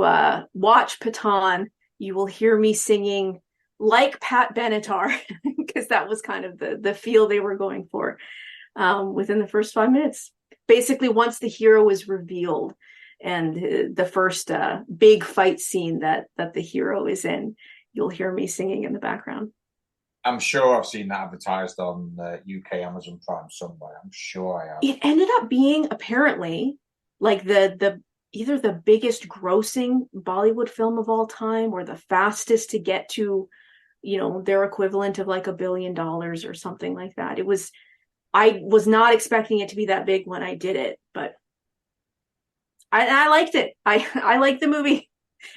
watch Pathaan, you will hear me singing like Pat Benatar, because that was kind of the feel they were going for within the first 5 minutes. Basically, once the hero is revealed and the first big fight scene that the hero is in, you'll hear me singing in the background. I'm sure I've seen that advertised on UK Amazon Prime somewhere. I'm sure I have. It ended up being apparently like the either the biggest grossing Bollywood film of all time or the fastest to get to, their equivalent of like $1 billion or something like that. I was not expecting it to be that big when I did it, but I liked it. I liked the movie.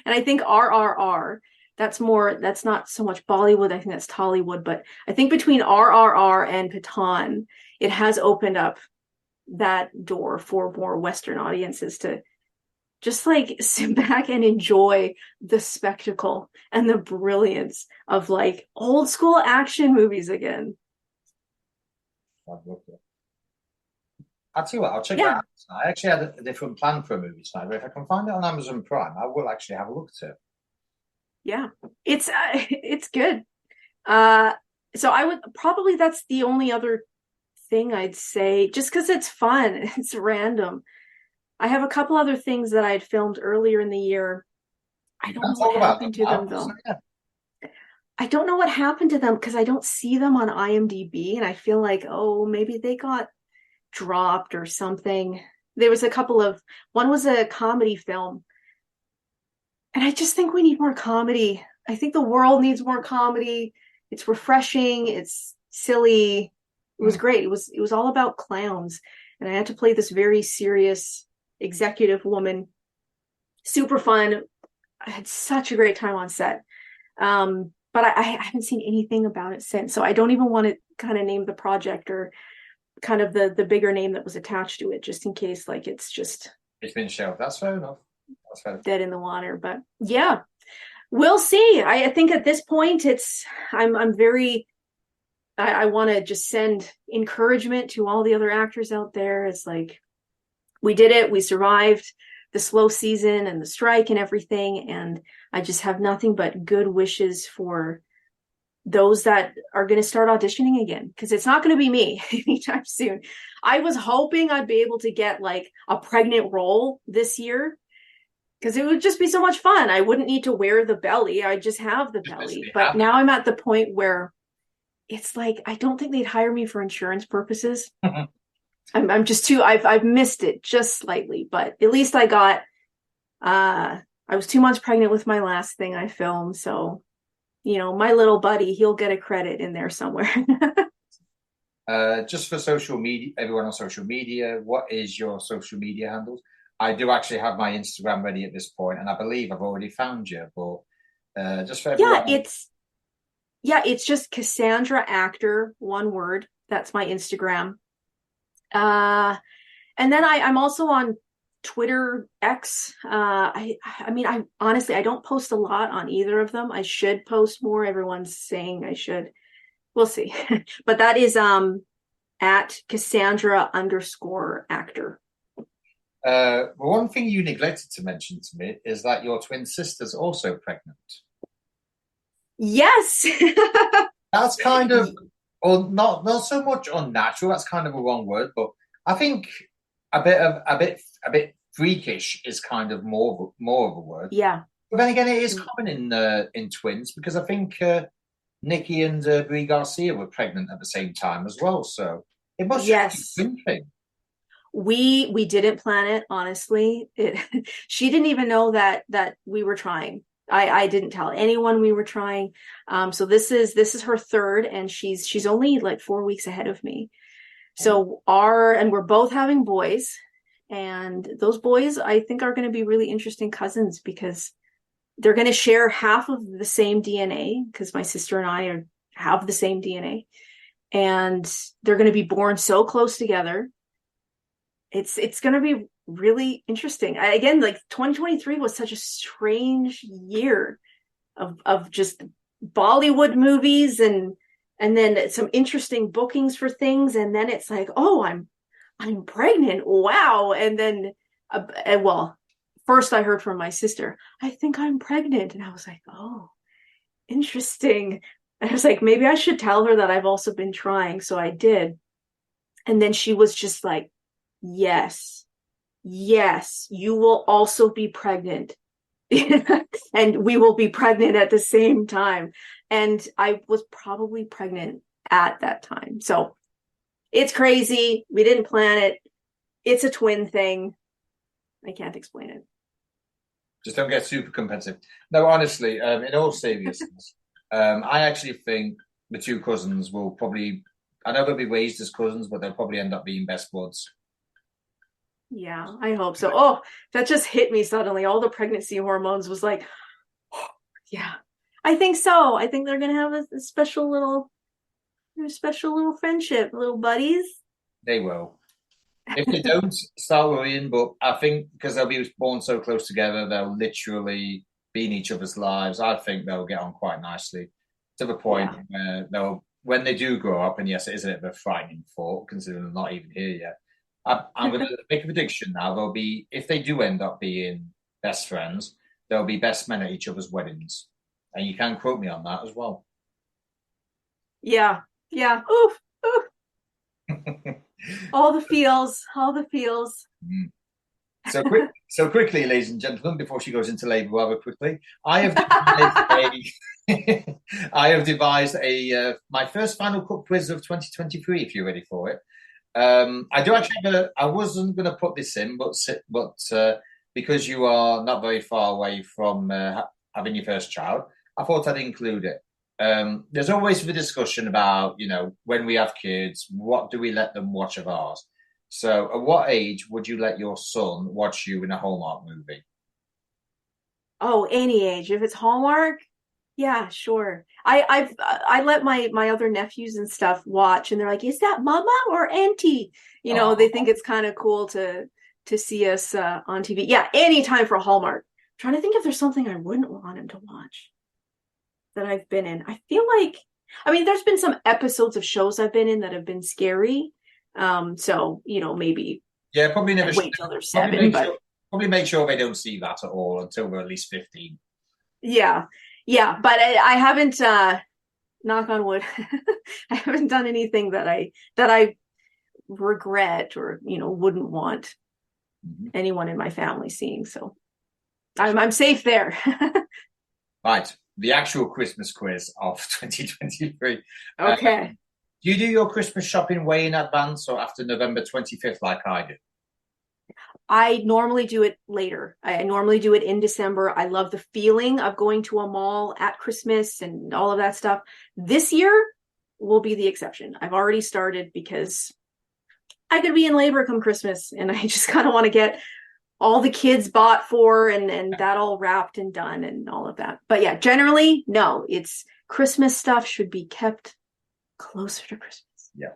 And I think RRR, that's not so much Bollywood. I think that's Tollywood, but I think between RRR and Pathaan, it has opened up that door for more Western audiences to just like sit back and enjoy the spectacle and the brilliance of like old school action movies again. I'll tell you what, I'll check that Yeah, out. I actually had a different plan for a movie tonight, but if I can find it on Amazon Prime, I will actually have a look at it. yeah, it's good. Uh, so I would probably that's the only other thing I'd say, just because it's fun, it's random. I have a couple other things that I had filmed earlier in the year. I You don't can know what talk about them happened to them now. So, though. yeah. I don't know what happened to them because I don't see them on IMDb, and I feel like, oh, maybe they got dropped or something. There was a couple of one was a comedy film, and I just think we need more comedy. I think the world needs more comedy. It's refreshing, it's silly. It was Hmm. great. It was all about clowns, and I had to play this very serious executive woman. Super fun. I had such a great time on set. But I haven't seen anything about it since. So I don't even want to kind of name the project or kind of the bigger name that was attached to it, just in case like it's just It's been shelved. That's fair enough. That's fair. dead in the water. But yeah, we'll see. I think at this point I'm very I want to just send encouragement to all the other actors out there. It's like we did it, we survived the slow season and the strike and everything, and I just have nothing but good wishes for those that are going to start auditioning again, because it's not going to be me anytime soon. I was hoping I'd be able to get like a pregnant role this year because it would just be so much fun. I wouldn't need to wear the belly. I just have the Just belly. literally But have now I'm at the point where it's like I don't think they'd hire me for insurance purposes. it. I'm just too I've missed it just slightly, but at least I got I was 2 months pregnant with my last thing I filmed, so my little buddy, he'll get a credit in there somewhere. Just for social media, everyone on social media, what is your social media handles? I do actually have my Instagram ready at this point, and I believe I've already found you. But just for yeah, everyone, it's just Cassandra Actor, one word. That's my Instagram. Uh and then I'm also on Twitter X. I mean I honestly I don't post a lot on either of them. I should post more. Everyone's saying I should. We'll see. But that is at Cassandra underscore actor. one thing you neglected to mention to me is that your twin sister's also pregnant. Yes. That's kind of, or not so much unnatural. That's kind of a wrong word, but I think a bit freakish is kind of more of a word. Yeah. But then again, it is common in twins because I think Nikki and Brie Garcia were pregnant at the same time as well. So it must just be a Yes. twin thing. We didn't plan it, honestly. She didn't even know that we were trying. I didn't tell anyone we were trying. So this is her third, and she's only like 4 weeks ahead of me. So and we're both having boys, and those boys I think are going to be really interesting cousins because they're going to share half of the same DNA because my sister and I have the same DNA, and they're going to be born so close together. It's going to be really interesting. Again, like 2023 was such a strange year of just Bollywood movies and then some interesting bookings for things, and then it's like, oh, I'm pregnant. Wow. And then well, first I heard from my sister, I think I'm pregnant, and I was like, oh, interesting. And I was like, maybe I should tell her that I've also been trying, so I did. And then she was just like, yes, yes, you will also be pregnant. And we will be pregnant at the same time. And I was probably pregnant at that time. So it's crazy. We didn't plan it. It's a twin thing. I can't explain it. Just don't get super competitive. No, honestly, in all seriousness, I actually think the two cousins will probably, I know they'll be raised as cousins, but they'll probably end up being best buds. Yeah, I hope so. Oh, that just hit me suddenly. All the pregnancy hormones was like, oh, yeah, I think so. I think they're gonna have a special little friendship, little buddies. They will. If they don't, start worrying. But I think because they'll be born so close together, they'll literally be in each other's lives. I think they'll get on quite nicely to the point Yeah, where when they do grow up, and yes, it is a bit of a frightening thought considering they're not even here yet. I'm going to make a prediction now. There'll be, if they do end up being best friends, they'll be best men at each other's weddings. And you can quote me on that as well. Yeah. Yeah. Oof. Oof. All the feels. All the feels. Mm. So quickly, ladies and gentlemen, before she goes into labour rather quickly, I have devised a my first Final Cut quiz of 2023. If you're ready for it, I do actually. I wasn't going to put this in, but because you are not very far away from having your first child, I thought I'd include it. There's always the discussion about, when we have kids, what do we let them watch of ours? So, at what age would you let your son watch you in a Hallmark movie? Oh, any age. If it's Hallmark, yeah, sure. I let my other nephews and stuff watch, and they're like, "Is that Mama or Auntie?" They think it's kind of cool to see us on TV. Yeah, anytime for Hallmark. I'm trying to think if there's something I wouldn't want him to watch that I've been in. I feel like, there's been some episodes of shows I've been in that have been scary. So maybe probably never wait till they're 7, but probably make sure they don't see that at all until they're at least 15. Yeah, but I haven't. Knock on wood, I haven't done anything that I regret or wouldn't want anyone in my family seeing. So I'm safe there. Right, the actual Christmas quiz of 2023. Okay. Do you do your Christmas shopping way in advance or after November 25th like I do? I normally do it later. I normally do it in December. I love the feeling of going to a mall at Christmas and all of that stuff. This year will be the exception. I've already started because I could be in labor come Christmas, and I just kind of want to get all the kids bought for and that all wrapped and done and all of that. But yeah, generally, no, it's Christmas stuff should be kept closer to Christmas. Yeah.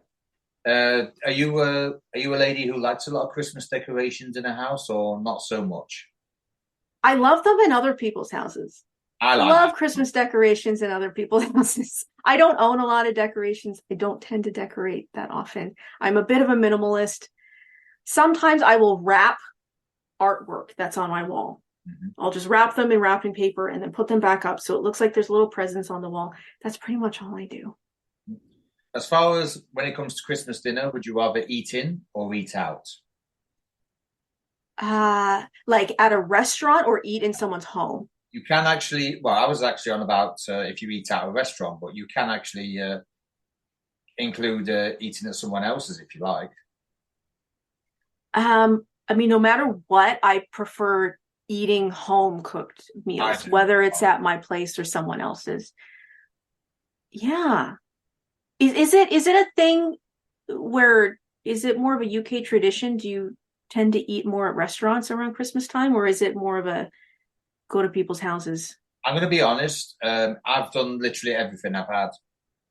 Are you a lady who likes a lot of Christmas decorations in a house, or not so much? I love them in other people's houses. I love Christmas decorations in other people's houses. I don't own a lot of decorations. I don't tend to decorate that often. I'm a bit of a minimalist. Sometimes I will wrap artwork that's on my wall. Mm-hmm. I'll just wrap them in wrapping paper and then put them back up so it looks like there's little presents on the wall. That's pretty much all I do. As far as when it comes to Christmas dinner, would you rather eat in or eat out? Like at a restaurant or eat in someone's home? You can actually, I was actually on about if you eat out at a restaurant, but you can actually include eating at someone else's if you like. No matter what, I prefer eating home cooked meals, whether it's at my place or someone else's. Yeah. Is it a thing where, is it more of a UK tradition? Do you tend to eat more at restaurants around Christmas time, or is it more of a go to people's houses? I'm going to be honest. I've done literally everything. I've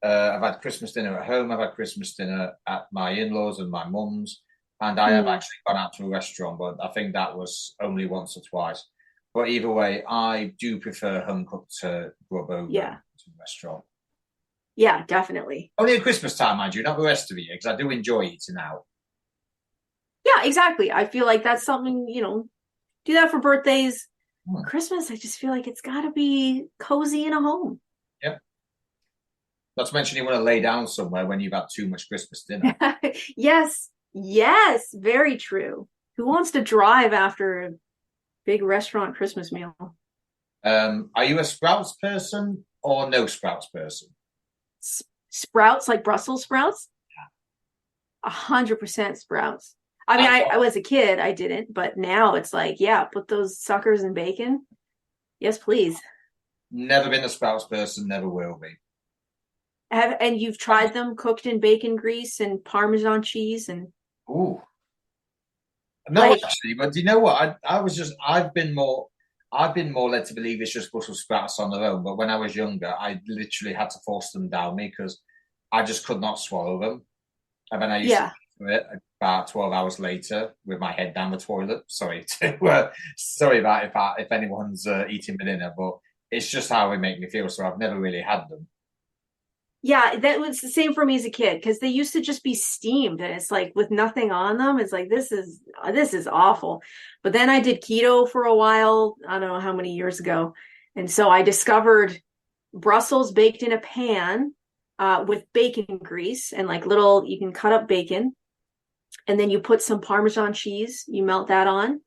had Christmas dinner at home. I've had Christmas dinner at my in-laws and my mum's, and I have actually gone out to a restaurant, but I think that was only once or twice. But either way, I do prefer home cooked grub over to a restaurant. Yeah, definitely. Only at Christmas time, mind you, not the rest of the year, because I do enjoy eating out. Yeah, exactly. I feel like that's something, do that for birthdays. Christmas, I just feel like it's got to be cozy in a home. Yep. Not to mention you want to lay down somewhere when you've had too much Christmas dinner. Yes, very true. Who wants to drive after a big restaurant Christmas meal? Are you a Sprouts person or no Sprouts person? Sprouts, like Brussels sprouts? 100% Sprouts. I was a kid, I didn't, but now it's like, put those suckers in bacon. Yes, please. Never been a Sprouts person, never will be. And you've tried them cooked in bacon grease and Parmesan cheese and. Ooh. No, actually, but do you know what? I've been more led to believe it's just Brussels sprouts on their own. But when I was younger, I literally had to force them down me because I just could not swallow them. And then I used to do it about 12 hours later with my head down the toilet. Sorry about if anyone's eating my dinner, but it's just how they make me feel. So I've never really had them. Yeah, that was the same for me as a kid because they used to just be steamed and it's like with nothing on them. It's like this is awful. But then I did keto for a while. I don't know how many years ago. And so I discovered Brussels baked in a pan with bacon grease and like little, you can cut up bacon and then you put some Parmesan cheese, you melt that on.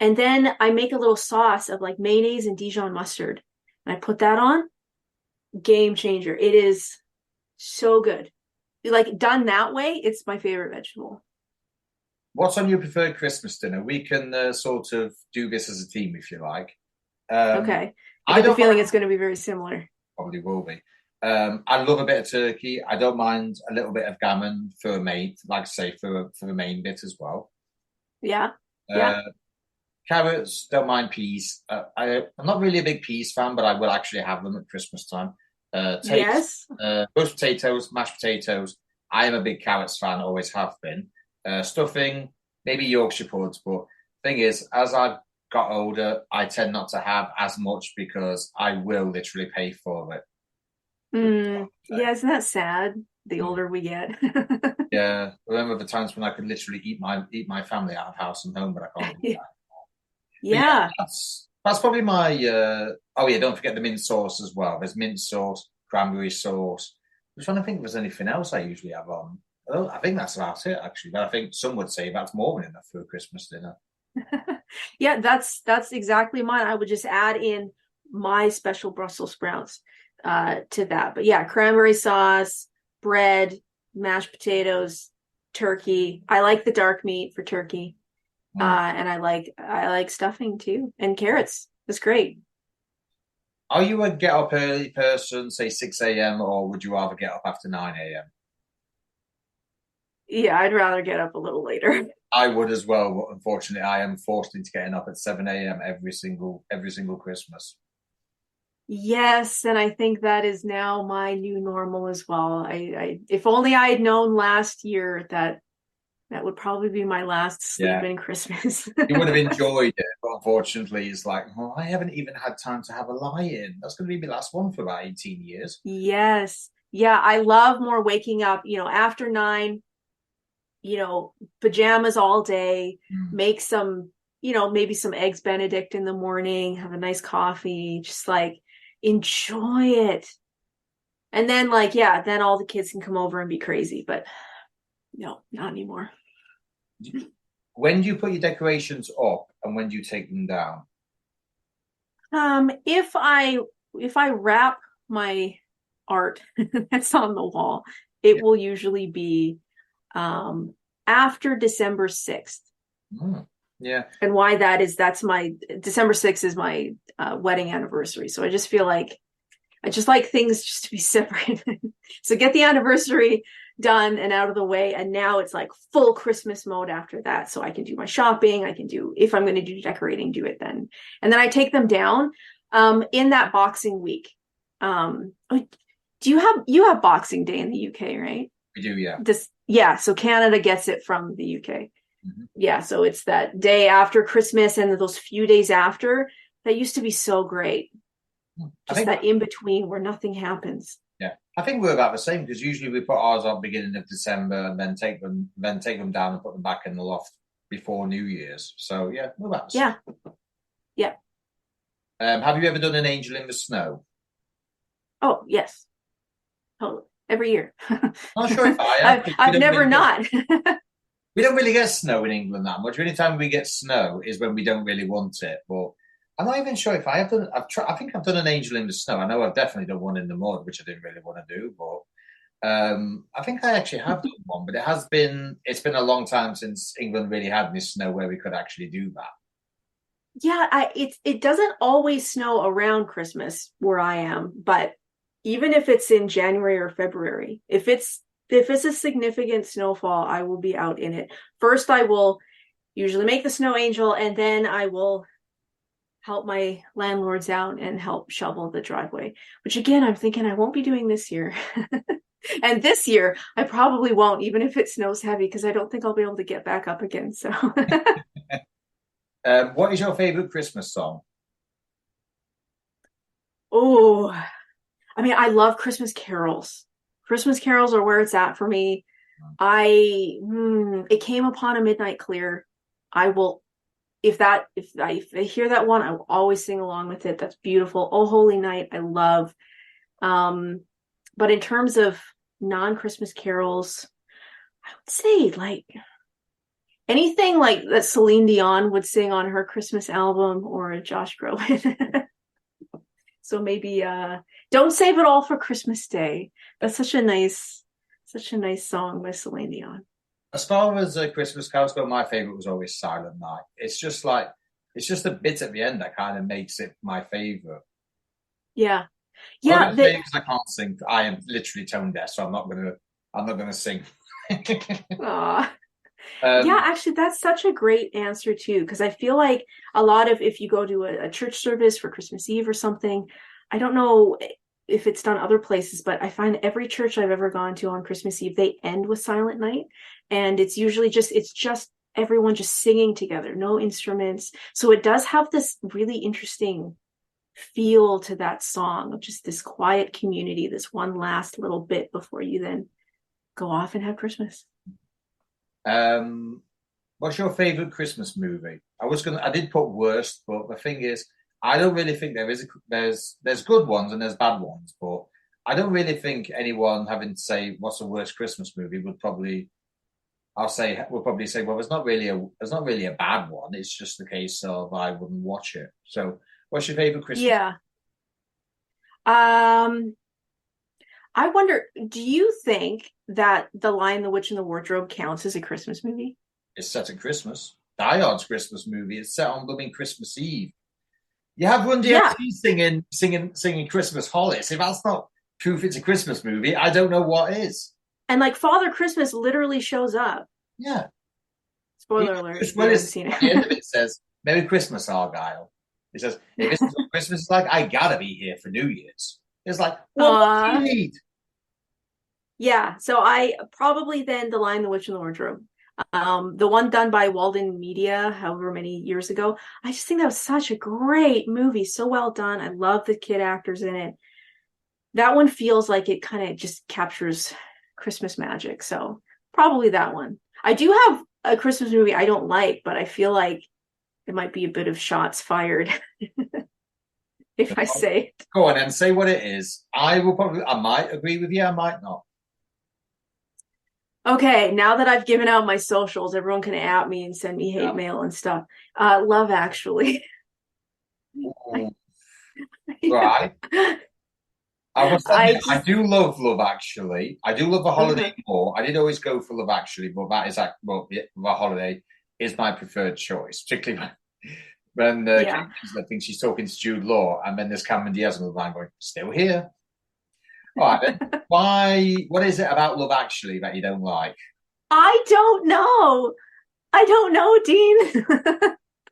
And then I make a little sauce of like mayonnaise and Dijon mustard. And I put that on. Game changer. It is so good. Like done that way, it's my favorite vegetable. What's on your preferred Christmas dinner? We can sort of do this as a team if you like. Okay. I I get the don't feeling mind, it's going to be very similar. probably will be. I love a bit of turkey. I don't mind a little bit of gammon for a main, like I say, for the main bit as well. Yeah. Yeah. Uh, Carrots, don't mind peas. I'm not really a big peas fan, but I will actually have them at Christmas time. Takes Yes. roast potatoes, mashed potatoes. I am a big carrots fan, always have been. Stuffing, maybe Yorkshire puddings, but thing is, as I've got older, I tend not to have as much because I will literally pay for it. Yeah, isn't that sad? The Mm. older we get. Yeah, I remember the times when I could literally eat my family out of house and home, but I can't do that. But yeah, Yeah. that's probably my. Oh yeah, don't forget the mint sauce as well. There's mint sauce, cranberry sauce. I'm trying to think if there's anything else I usually have on. Oh, I think that's about it actually. But I think some would say that's more than enough for a Christmas dinner. Yeah, that's exactly mine. I would just add in my special Brussels sprouts to that. But yeah, cranberry sauce, bread, mashed potatoes, turkey. I like the dark meat for turkey. Mm. And I like stuffing too. And carrots. It's great. Are you a get up early person, say 6 a.m., or would you rather get up after 9 a.m.? Yeah, I'd rather get up a little later. I would as well, but unfortunately, I am forced into getting up at 7 a.m. every single Christmas. Yes, and I think that is now my new normal as well. I if only I had known last year that would probably be my last sleep Yeah, in Christmas. you would have enjoyed it, but unfortunately, it's like, oh, I haven't even had time to have a lie-in. That's going to be my last one for about 18 years. Yes. Yeah, I love more waking up, after 9, pajamas all day, Mm. make some, maybe some eggs Benedict in the morning, have a nice coffee, just like enjoy it. And then like, yeah, then all the kids can come over and be crazy, but no, not anymore. When do you put your decorations up and when do you take them down? If I wrap my art that's on the wall, it Yeah. will usually be after December 6th. Mm. Yeah. And why that's my December 6th is my wedding anniversary. So I just like things just to be separate. So get the anniversary done and out of the way. And now it's like full Christmas mode after that. So I can do my shopping. I can do, if I'm going to do decorating, do it then. And then I take them down in that Boxing Week. You have Boxing Day in the UK, right? We do, yeah. Yeah. So Canada gets it from the UK. Mm-hmm. Yeah. So it's that day after Christmas and those few days after. That used to be so great. Just that in between where nothing happens. Yeah, I think we're about the same because usually we put ours on beginning of December and then take them down and put them back in the loft before New Year's. So yeah, we're about the same. Yeah. Have you ever done an angel in the snow? Oh yes. Oh, every year. Not sure if I have. I've never not. We don't really get snow in England that much. The only time we get snow is when we don't really want it. But I'm not even sure if I have done. I think I've done an angel in the snow. I know I've definitely done one in the mud, which I didn't really want to do. But I think I actually have done one. But it's been a long time since England really had any snow where we could actually do that. Yeah, it doesn't always snow around Christmas where I am, but even if it's in January or February, if it's a significant snowfall, I will be out in it. First, I will usually make the snow angel, and then I will help my landlords out and help shovel the driveway, which again, I'm thinking I won't be doing this year. And this year, I probably won't, even if it snows heavy, because I don't think I'll be able to get back up again. So, What is your favorite Christmas song? oh, I mean, I love Christmas carols. Christmas carols are where it's at for me. It came upon a midnight clear. I will, if I hear that one, I will always sing along with it. That's beautiful. Oh Holy Night, I love. But in terms of non-Christmas carols, I would say like anything like that Celine Dion would sing on her Christmas album, or Josh Groban. So maybe Don't Save It All for Christmas Day. That's such a nice song by Celine Dion. As far as Christmas carols go, my favorite was always Silent Night. It's just the bit at the end that kind of makes it my favorite. Yeah. Because I can't sing. I am literally tone deaf, so I'm not gonna sing. Yeah, actually, that's such a great answer too, because I feel like a lot of, if you go to a church service for Christmas Eve or something, I don't know if it's done other places, but I find every church I've ever gone to on Christmas Eve, they end with Silent Night, and it's usually just everyone just singing together, no instruments. So it does have this really interesting feel to that song of just this quiet community, this one last little bit before you then go off and have Christmas. What's your favorite Christmas movie? I did put worst, but the thing is, I don't really think there's good ones and there's bad ones, but I don't really think anyone having to say what's the worst Christmas movie would probably say, well, there's not really a bad one. It's just the case of I wouldn't watch it. So what's your favorite Christmas? Yeah. I wonder, do you think that The Lion, the Witch, and the Wardrobe counts as a Christmas movie? It's set at Christmas. Die Hard's Christmas movie. It's set on blooming Christmas Eve. You have Run DMC singing Christmas Hollis. If that's not proof it's a Christmas movie, I don't know what is. And like Father Christmas literally shows up. Yeah. Spoiler alert. At the end of it says, Merry Christmas, Argyle. It says, if this is what Christmas is like, I gotta be here for New Year's. It's like, what do you need? Yeah, so I probably then The Lion, the Witch, and the Wardrobe. The one done by Walden Media, however many years ago. I just think that was such a great movie. So well done. I love the kid actors in it. That one feels like it kind of just captures Christmas magic. So probably that one. I do have a Christmas movie I don't like, but I feel like it might be a bit of shots fired if I say it. Go on and say what it is. I might agree with you, I might not. Okay, now that I've given out my socials, everyone can at me and send me hate mail and stuff. Love Actually. Right. I do love Love Actually. I do love A Holiday more. I did always go for Love Actually, but A Holiday is my preferred choice, particularly when Kate Winslet thinks she's talking to Jude Law, and then there's Cameron Diaz on the line going, still here. All right, then. What is it about Love Actually that you don't like? I don't know, Dean.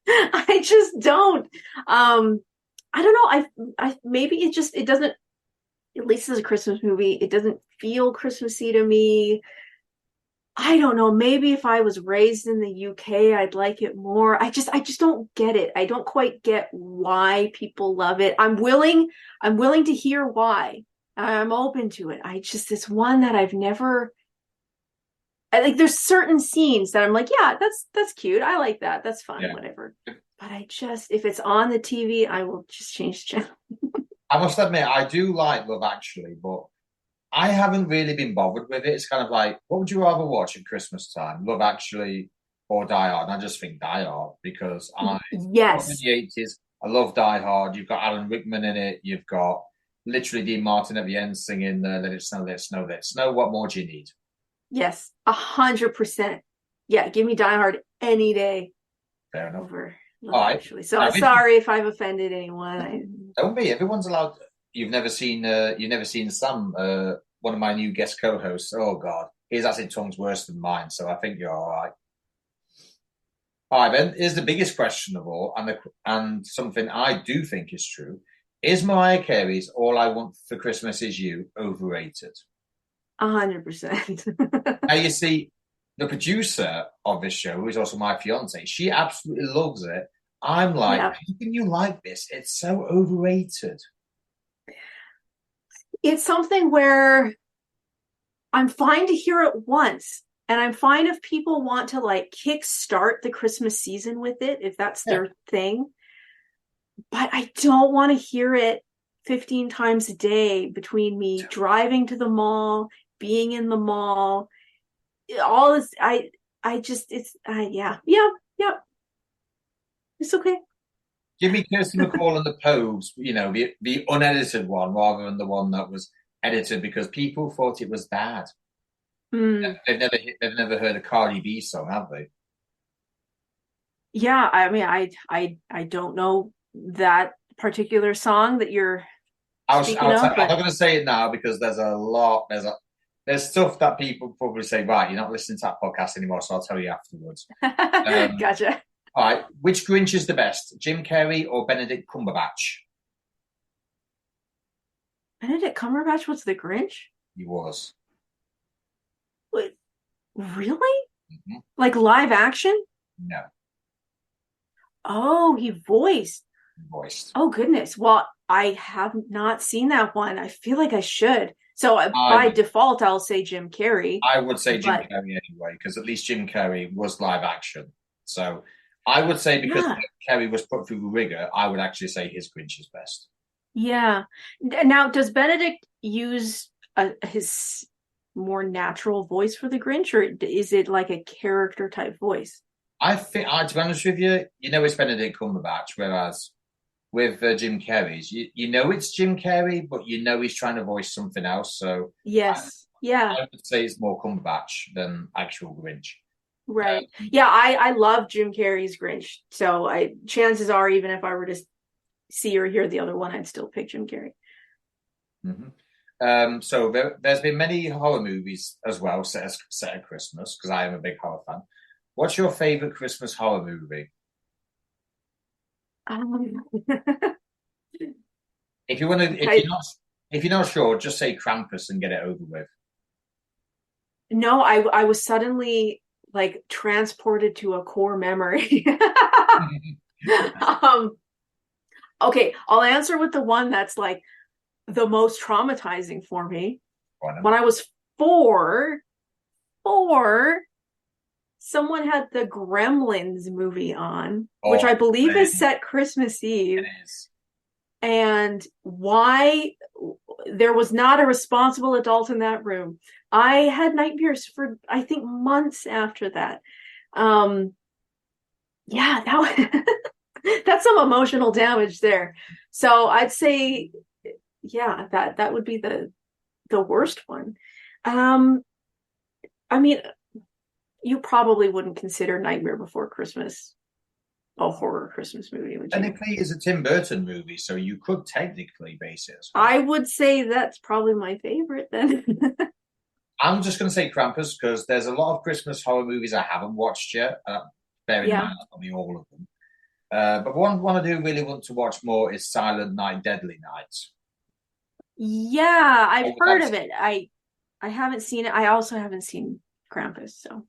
I just don't. I don't know. I maybe it doesn't, at least as a Christmas movie, it doesn't feel Christmassy to me. I don't know. Maybe if I was raised in the UK, I'd like it more. I just don't get it. I don't quite get why people love it. I'm willing to hear why. I'm open to it. It's one that I've never, there's certain scenes that I'm like, yeah, that's cute. I like that. That's fun, whatever. But if it's on the TV, I will just change the channel. I must admit, I do like Love Actually, but I haven't really been bothered with it. It's kind of like, what would you rather watch at Christmas time? Love Actually or Die Hard? And I just think Die Hard because in the 80s, I love Die Hard. You've got Alan Rickman in it. You've got literally Dean Martin at the end singing Let It Snow, Let It Snow, Let It Snow. What more do you need? Yes, 100%. Yeah, give me Die Hard any day. Fair enough. Over Love Actually. So I'm sorry if I've offended anyone. Don't be. Everyone's allowed. You've never seen Sam, one of my new guest co-hosts. Oh God, his acid tongue's worse than mine. So I think you're all right. All right, then. Here's the biggest question of all, and something I do think is true. Is Mariah Carey's "All I Want for Christmas Is You" overrated? 100%. Now you see, the producer of this show, who is also my fiance, she absolutely loves it. I'm like, how can you like this? It's so overrated. It's something where I'm fine to hear it once. And I'm fine if people want to like kickstart the Christmas season with it, if that's their thing. But I don't want to hear it 15 times a day between me driving to the mall, being in the mall, all this. I just, it's, yeah. It's okay. Give me Kirsty McCall and the Pogues, the unedited one rather than the one that was edited because people thought it was bad. They've never heard a Cardi B song, have they? Yeah, I mean, I don't know that particular song that you're speaking of. I'm not going to say it now because there's stuff that people probably say, right, you're not listening to that podcast anymore, so I'll tell you afterwards. Gotcha. All right, which Grinch is the best, Jim Carrey or Benedict Cumberbatch? Benedict Cumberbatch was the Grinch? He was. Wait, really? Mm-hmm. Like live action? No. Oh, he voiced. Oh, goodness. Well, I have not seen that one. I feel like I should. So by default, I'll say Jim Carrey. I would say Jim Carrey anyway, because at least Jim Carrey was live action. So I would say because Jim Carrey was put through the rigor, I would actually say his Grinch is best. Yeah. Now, does Benedict use his more natural voice for the Grinch, or is it like a character type voice? I think, to be honest with you, it's Benedict Cumberbatch, whereas with Jim Carrey's, it's Jim Carrey, but he's trying to voice something else. So yes, I would say it's more Cumberbatch than actual Grinch. Right. I love Jim Carrey's Grinch. So chances are, even if I were to see or hear the other one, I'd still pick Jim Carrey. Mm-hmm. So there's been many horror movies as well set at Christmas because I am a big horror fan. What's your favorite Christmas horror movie? If you're not sure, just say Krampus and get it over with. No, I was suddenly like transported to a core memory. Okay, I'll answer with the one that's like the most traumatizing for me. When I was four, someone had the Gremlins movie on, which I believe is set Christmas Eve. It is. And why there was not a responsible adult in that room. I had nightmares for, I think, months after that. That's some emotional damage there. So I'd say, that would be the worst one. I mean, you probably wouldn't consider Nightmare Before Christmas a horror Christmas movie, would you? Technically, it's a Tim Burton movie, so you could technically base it as well. I would say that's probably my favorite then. I'm just going to say Krampus because there's a lot of Christmas horror movies I haven't watched yet. Bear in mind, not me all of them. But one I do really want to watch more is Silent Night, Deadly Night. Yeah, I've heard of it. I haven't seen it. I also haven't seen Krampus, so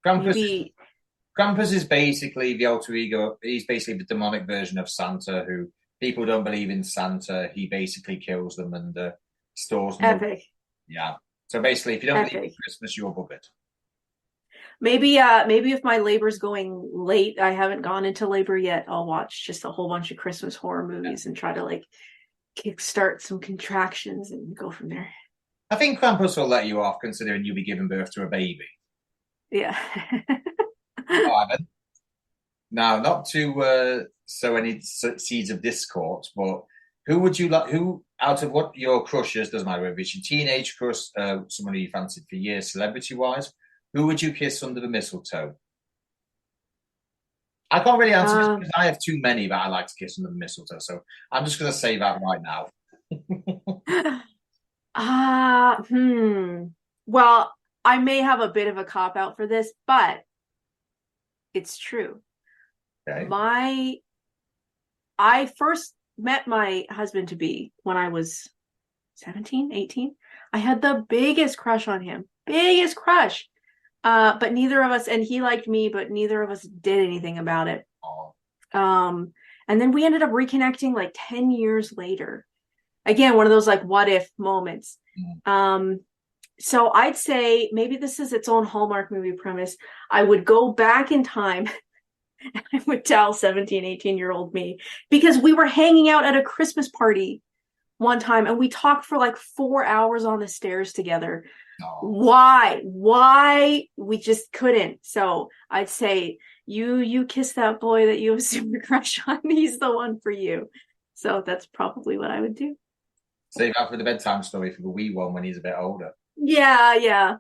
Krampus is basically the alter ego. He's basically the demonic version of Santa who people don't believe in Santa. He basically kills them and stores them. Epic. Yeah. So basically, if you don't believe in Christmas, you're buggered. Maybe if my labor's going late, I haven't gone into labor yet, I'll watch just a whole bunch of Christmas horror movies and try to like kickstart some contractions and go from there. I think Krampus will let you off considering you'll be giving birth to a baby. Yeah. All right, then. Now, not to sow any seeds of discord, but who would you like? Who out of what your crushes, doesn't matter if it's your teenage crush, someone who you fancied for years, celebrity-wise, who would you kiss under the mistletoe? I can't really answer this because I have too many that I like to kiss under the mistletoe, so I'm just going to say that right now. Well, I may have a bit of a cop-out for this, but it's true. Okay. I first met my husband-to-be when I was 17, 18. I had the biggest crush on him. Biggest crush. But neither of us, and he liked me, but neither of us did anything about it. And then we ended up reconnecting like 10 years later. Again, one of those like what if moments. So I'd say maybe this is its own Hallmark movie premise. I would go back in time and I would tell 17, 18-year-old me, because we were hanging out at a Christmas party one time and we talked for like 4 hours on the stairs together. Oh. Why? We just couldn't. So I'd say you kiss that boy that you have super crush on. He's the one for you. So that's probably what I would do. Save that for the bedtime story for the wee one when he's a bit older. Yeah.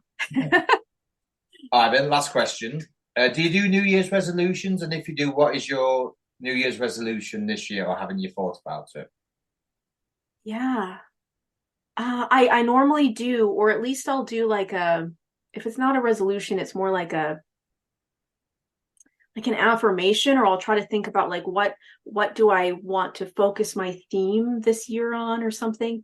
All right, then last question. Do you do New Year's resolutions? And if you do, what is your New Year's resolution this year, or haven't you thought about it? Yeah. I normally do, or at least I'll do like if it's not a resolution, it's more like an affirmation, or I'll try to think about like what do I want to focus my theme this year on or something.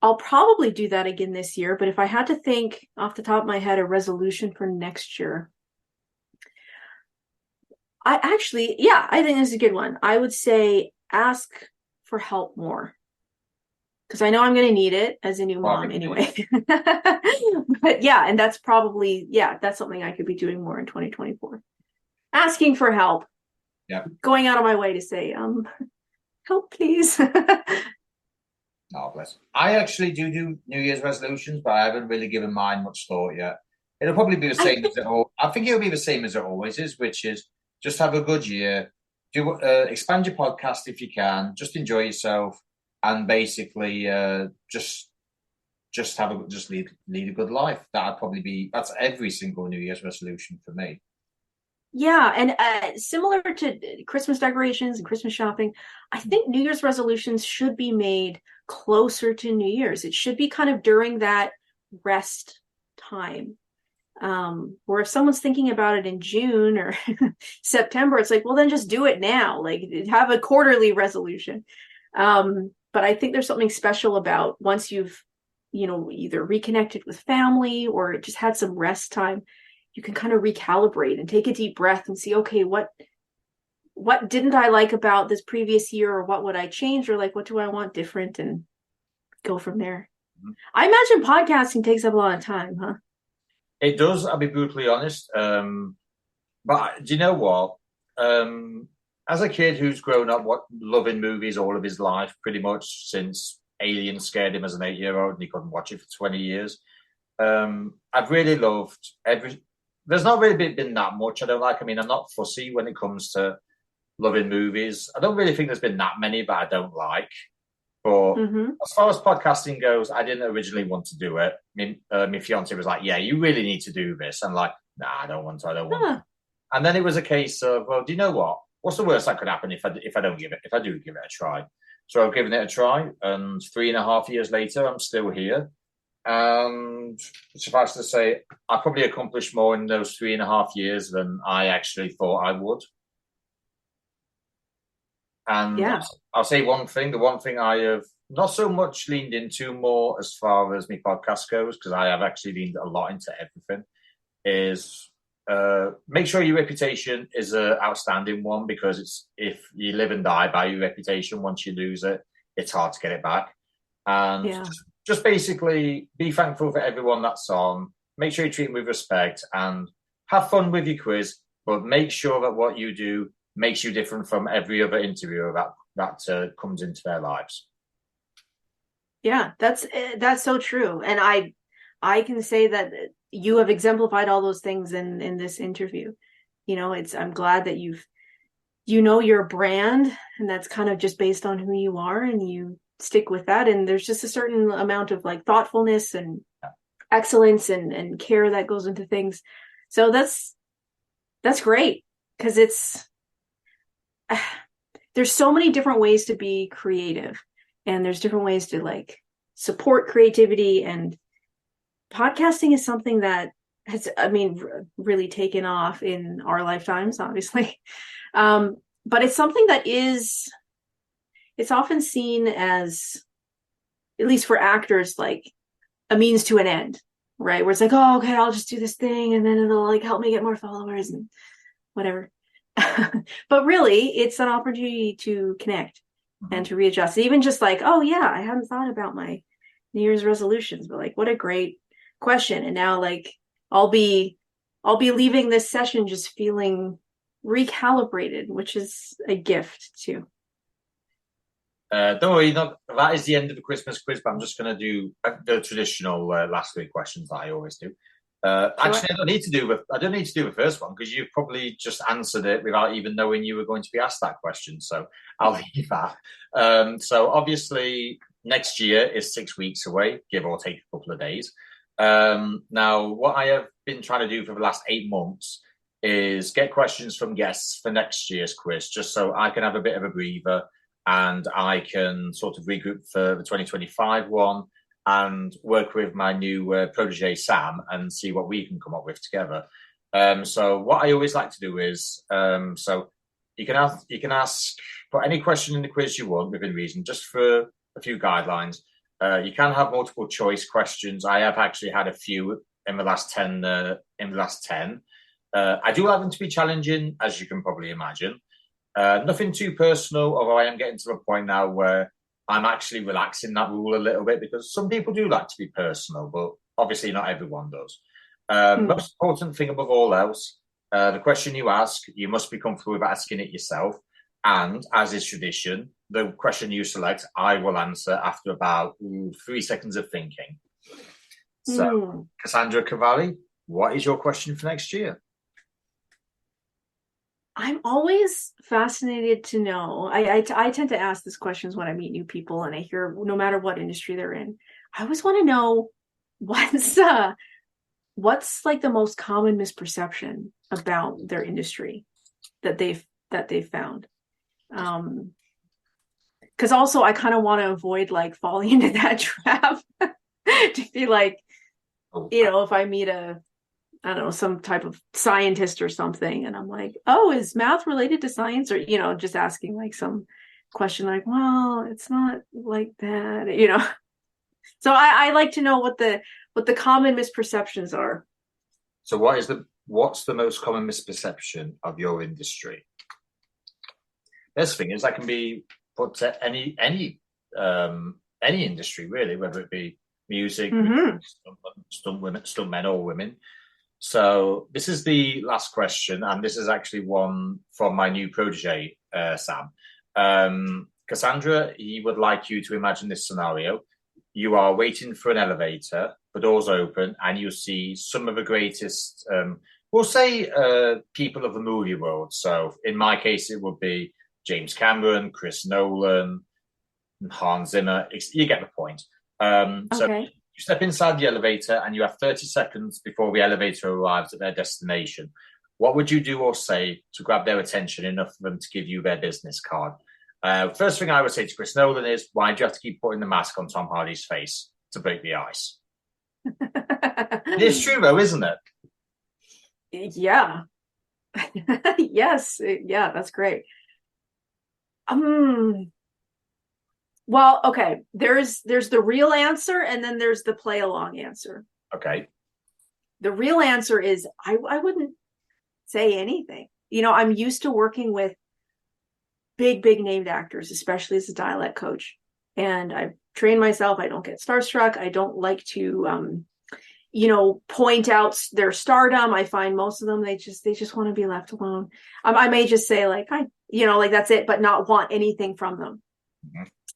I'll probably do that again this year, but if I had to think off the top of my head, a resolution for next year, I think this is a good one. I would say ask for help more, because I know I'm going to need it as a new mom anyway. But yeah, and that's probably, that's something I could be doing more in 2024. Asking for help. Yeah. Going out of my way to say, help, please. Oh, bless. I actually do New Year's resolutions, but I haven't really given mine much thought yet. It'll probably be the same as it all. I think it'll be the same as it always is, which is just have a good year. Do expand your podcast if you can. Just enjoy yourself, and basically just lead a good life. That's every single New Year's resolution for me. Yeah, and similar to Christmas decorations and Christmas shopping, I think New Year's resolutions should be made closer to New Year's. It should be kind of during that rest time. Or if someone's thinking about it in June or September, it's like, well, then just do it now. Like, have a quarterly resolution. But I think there's something special about once you've, either reconnected with family or just had some rest time, you can kind of recalibrate and take a deep breath and see, okay, what didn't I like about this previous year, or what would I change, or like, what do I want different, and go from there. Mm-hmm. I imagine podcasting takes up a lot of time, huh? It does, I'll be brutally honest. But do you know what? As a kid who's grown up loving movies all of his life, pretty much since Alien scared him as an 8-year-old and he couldn't watch it for 20 years, I've really loved there's not really been that much I don't like. I mean, I'm not fussy when it comes to loving movies. I don't really think there's been that many, but I don't like. But as far as podcasting goes, I didn't originally want to do it. My fiance was like, yeah, you really need to do this. I'm like, nah, I don't want to. And then it was a case of, well, do you know what? What's the worst that could happen if I do give it a try? So I've given it a try, and 3.5 years later, I'm still here. And suffice to say, I probably accomplished more in those 3.5 years than I actually thought I would. And I'll say one thing. The one thing I have not so much leaned into more as far as my podcast goes, because I have actually leaned a lot into everything, is make sure your reputation is an outstanding one, because if you live and die by your reputation, once you lose it, it's hard to get it back. And just basically be thankful for everyone that's on. Make sure you treat them with respect and have fun with your quiz, but make sure that what you do makes you different from every other interviewer that comes into their lives. Yeah, that's so true. And I can say that you have exemplified all those things in this interview. I'm glad that your brand, and that's kind of just based on who you are, and you stick with that. And there's just a certain amount of like thoughtfulness and excellence and care that goes into things. So that's great, because there's so many different ways to be creative, and there's different ways to like support creativity, and podcasting is something that has, really taken off in our lifetimes, obviously. But it's something that it's often seen as, at least for actors, like a means to an end, right? Where it's like, oh, okay, I'll just do this thing and then it'll like help me get more followers and whatever. But really, it's an opportunity to connect and to readjust. Even just like, oh yeah, I hadn't thought about my New Year's resolutions, but like, what a great question. And now like, I'll be leaving this session just feeling recalibrated, which is a gift too. Don't worry, that is the end of the Christmas quiz, but I'm just going to do the traditional last 3 questions that I always do. Actually, I don't need to do the first one because you've probably just answered it without even knowing you were going to be asked that question. So I'll leave that. So obviously, next year is 6 weeks away, give or take a couple of days. Now, what I have been trying to do for the last 8 months is get questions from guests for next year's quiz, just so I can have a bit of a breather and I can sort of regroup for the 2025 one and work with my new protege, Sam, and see what we can come up with together. So what I always like to do is, so you can ask for any question in the quiz you want within reason, just for a few guidelines. You can have multiple choice questions. I have actually had a few in the last 10. I do like them to be challenging, as you can probably imagine. Nothing too personal, although I am getting to a point now where I'm actually relaxing that rule a little bit because some people do like to be personal, but obviously not everyone does. Most important thing above all else, the question you ask, you must be comfortable with asking it yourself. And as is tradition, the question you select, I will answer after about 3 seconds of thinking. So, Cassandra Cavalli, what is your question for next year? I'm always fascinated to know. I tend to ask these questions when I meet new people and I hear no matter what industry they're in. I always want to know what's like the most common misperception about their industry that they've found. Because also I kind of want to avoid like falling into that trap to be like, if I meet I don't know, some type of scientist or something. And I'm like, oh, is math related to science? Or, just asking like some question like, well, it's not like that, So I like to know what the common misperceptions are. So what's the most common misperception of your industry? This thing is that can be put to any industry really, whether it be music, stunt men or women. So this is the last question, and this is actually one from my new protege, Sam. Cassandra, he would like you to imagine this scenario. You are waiting for an elevator, the doors open, and you see some of the greatest, we'll say, people of the movie world. So in my case, it would be James Cameron, Chris Nolan, Hans Zimmer. You get the point. Okay. So you step inside the elevator and you have 30 seconds before the elevator arrives at their destination. What would you do or say to grab their attention enough for them to give you their business card? First thing I would say to Chris Nolan is, why do you have to keep putting the mask on Tom Hardy's face to break the ice? It's true though, isn't it? Yeah. Yes. Yeah, that's great. Well, okay. There's the real answer, and then there's the play along answer. Okay. The real answer is I wouldn't say anything. I'm used to working with big named actors, especially as a dialect coach. And I've trained myself. I don't get starstruck. I don't like to point out their stardom. I find most of them they just want to be left alone. I may just say like like that's it, but not want anything from them.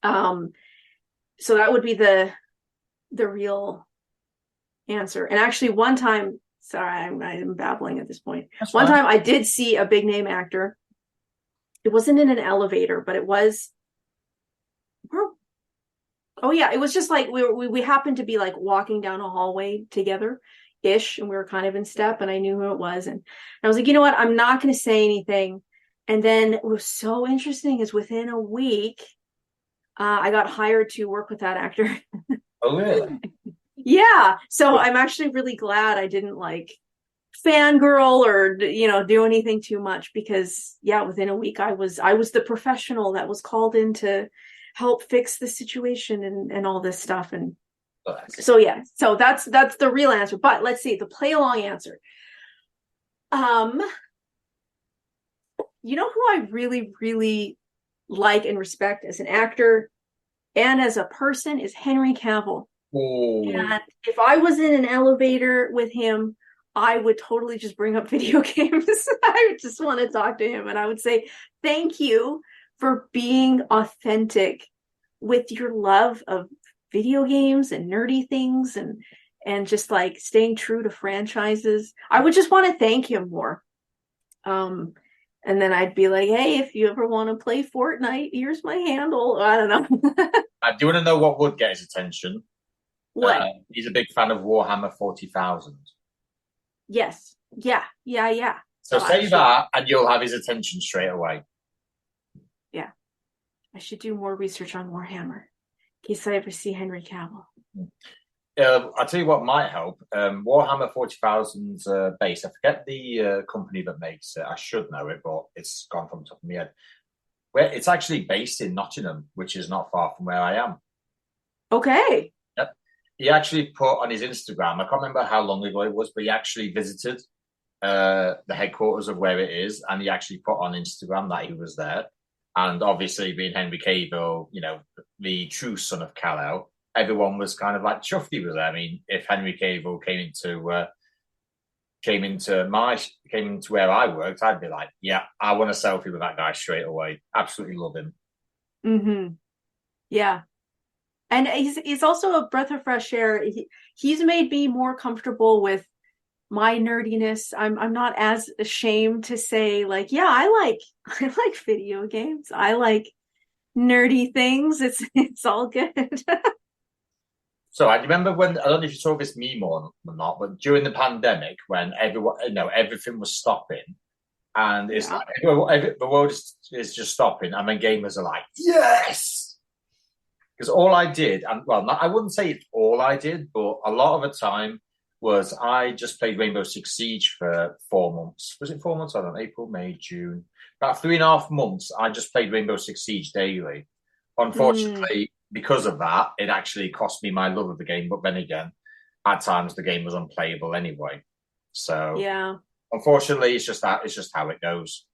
Mm-hmm. So that would be the real answer. And actually one time, sorry, I'm babbling at this point. That's one time I did see a big name actor. It wasn't in an elevator, but it was, it was just like we happened to be like walking down a hallway together ish, and we were kind of in step, and I knew who it was. And I was like, you know what? I'm not going to say anything. And then what was so interesting is within a week, I got hired to work with that actor. Oh, really? Yeah. So I'm actually really glad I didn't like fangirl or, do anything too much, because within a week I was the professional that was called in to help fix the situation and all this stuff. And so that's the real answer. But let's see the play along answer. Who I really, really like and respect as an actor and as a person is Henry Cavill. Oh, And if I was in an elevator with him, I would totally just bring up video games. I would just want to talk to him, and I would say, thank you for being authentic with your love of video games and nerdy things, and just like staying true to franchises. I would just want to thank him more. And then I'd be like, hey, if you ever want to play Fortnite, here's my handle. I don't know. I do want to know what would get his attention. What? He's a big fan of Warhammer 40,000. Yes. Yeah. So say that, and you'll have his attention straight away. Yeah. I should do more research on Warhammer in case I ever see Henry Cavill. I'll tell you what might help. Warhammer 40,000's base. I forget the company that makes it. I should know it, but it's gone from the top of my head. Where it's actually based in Nottingham, which is not far from where I am. Okay. Yep. He actually put on his Instagram, I can't remember how long ago it was, but he actually visited the headquarters of where it is, and he actually put on Instagram that he was there. And obviously, being Henry Cavill, the true son of Kal-El, everyone was kind of like chuffed he was there. I mean, if Henry Cavill came into where I worked, I'd be like, yeah, I want a selfie with that guy straight away. Absolutely love him. Mm-hmm. Yeah. And he's also a breath of fresh air. He's made me more comfortable with my nerdiness. I'm not as ashamed to say, like, yeah, I like video games. I like nerdy things. It's all good. So I remember when, I don't know if you saw this meme or not, but during the pandemic, when everything was stopping, and it's like the world is just stopping, and then gamers are like, yes, because all I did, and I wouldn't say it's all I did, but a lot of the time was I just played Rainbow Six Siege for 4 months. Was it 4 months? I don't know, April, May, June, about 3.5 months. I just played Rainbow Six Siege daily. Unfortunately, because of that, it actually cost me my love of the game. But then again, at times the game was unplayable anyway. So yeah, unfortunately, it's just how it goes.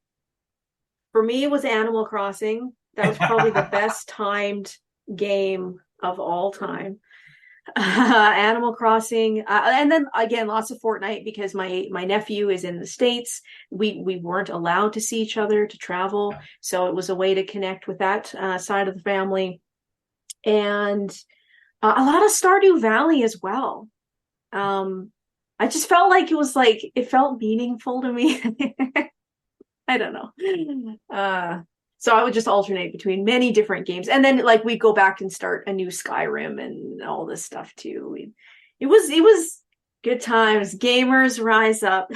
For me, it was Animal Crossing. That was probably the best timed game of all time. Animal Crossing, and then again, lots of Fortnite because my nephew is in the States. We weren't allowed to see each other, to travel, so it was a way to connect with that side of the family. And a lot of Stardew Valley as well. I just felt like it felt meaningful to me. I don't know. So I would just alternate between many different games, and then we'd go back and start a new Skyrim and all this stuff too. It was good times. Gamers rise up.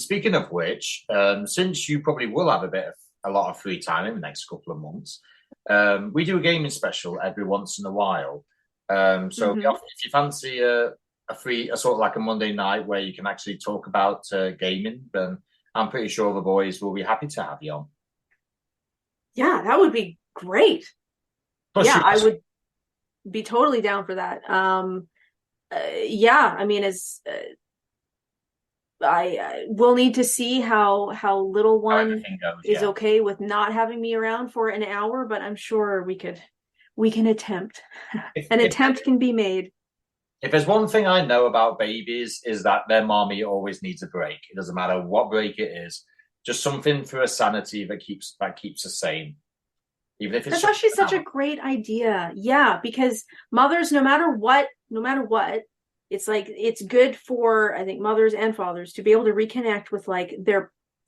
Speaking of which, since you probably will have a lot of free time in the next couple of months, we do a gaming special every once in a while. So if you fancy a sort of like a Monday night where you can actually talk about gaming, then I'm pretty sure the boys will be happy to have you on. Yeah, that would be great. Plus I would be totally down for that. I mean, I will need to see how little one is okay with not having me around for an hour, but I'm sure we can attempt. An attempt can be made. If there's one thing I know about babies is that their mommy always needs a break. It doesn't matter what break it is, just something for a sanity that keeps us sane. Even if it's that's actually such a great idea. Yeah, because mothers, no matter what, it's it's good for, I think, mothers and fathers to be able to reconnect with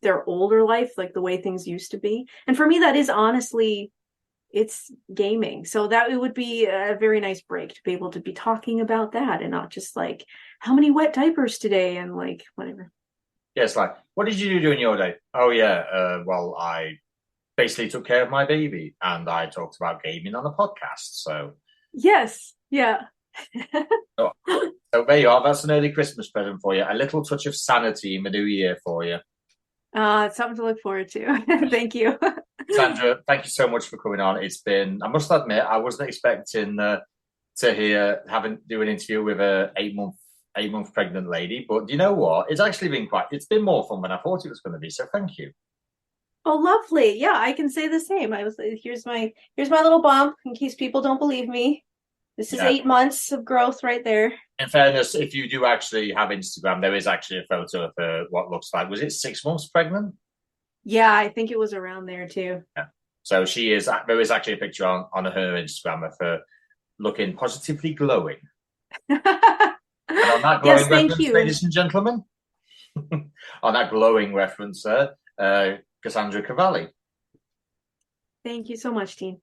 their older life, the way things used to be. And for me, that is honestly, it's gaming. So that it would be a very nice break to be able to be talking about that and not just how many wet diapers today and whatever. Yeah, it's what did you do during your day? Oh yeah, well, I basically took care of my baby and I talked about gaming on a podcast. So yes, yeah. so there you are. That's an early Christmas present for you. A little touch of sanity in the new year for you. It's something to look forward to. Thank you. Sandra, thank you so much for coming on. It's been, I must admit, I wasn't expecting do an interview with a 8-month pregnant lady, but you know what? It's been more fun than I thought it was going to be. So thank you. Oh, lovely. Yeah, I can say the same. Here's my little bump in case people don't believe me. This is 8 months of growth right there. In fairness, if you do actually have Instagram, there is actually a photo of her, what looks like, was it 6 months pregnant? Yeah, I think it was around there too. Yeah. So there is actually a picture on her Instagram of her looking positively glowing. And on that glowing reference, ladies and gentlemen, on that glowing reference, Cassandra Cavalli. Thank you so much, Dean.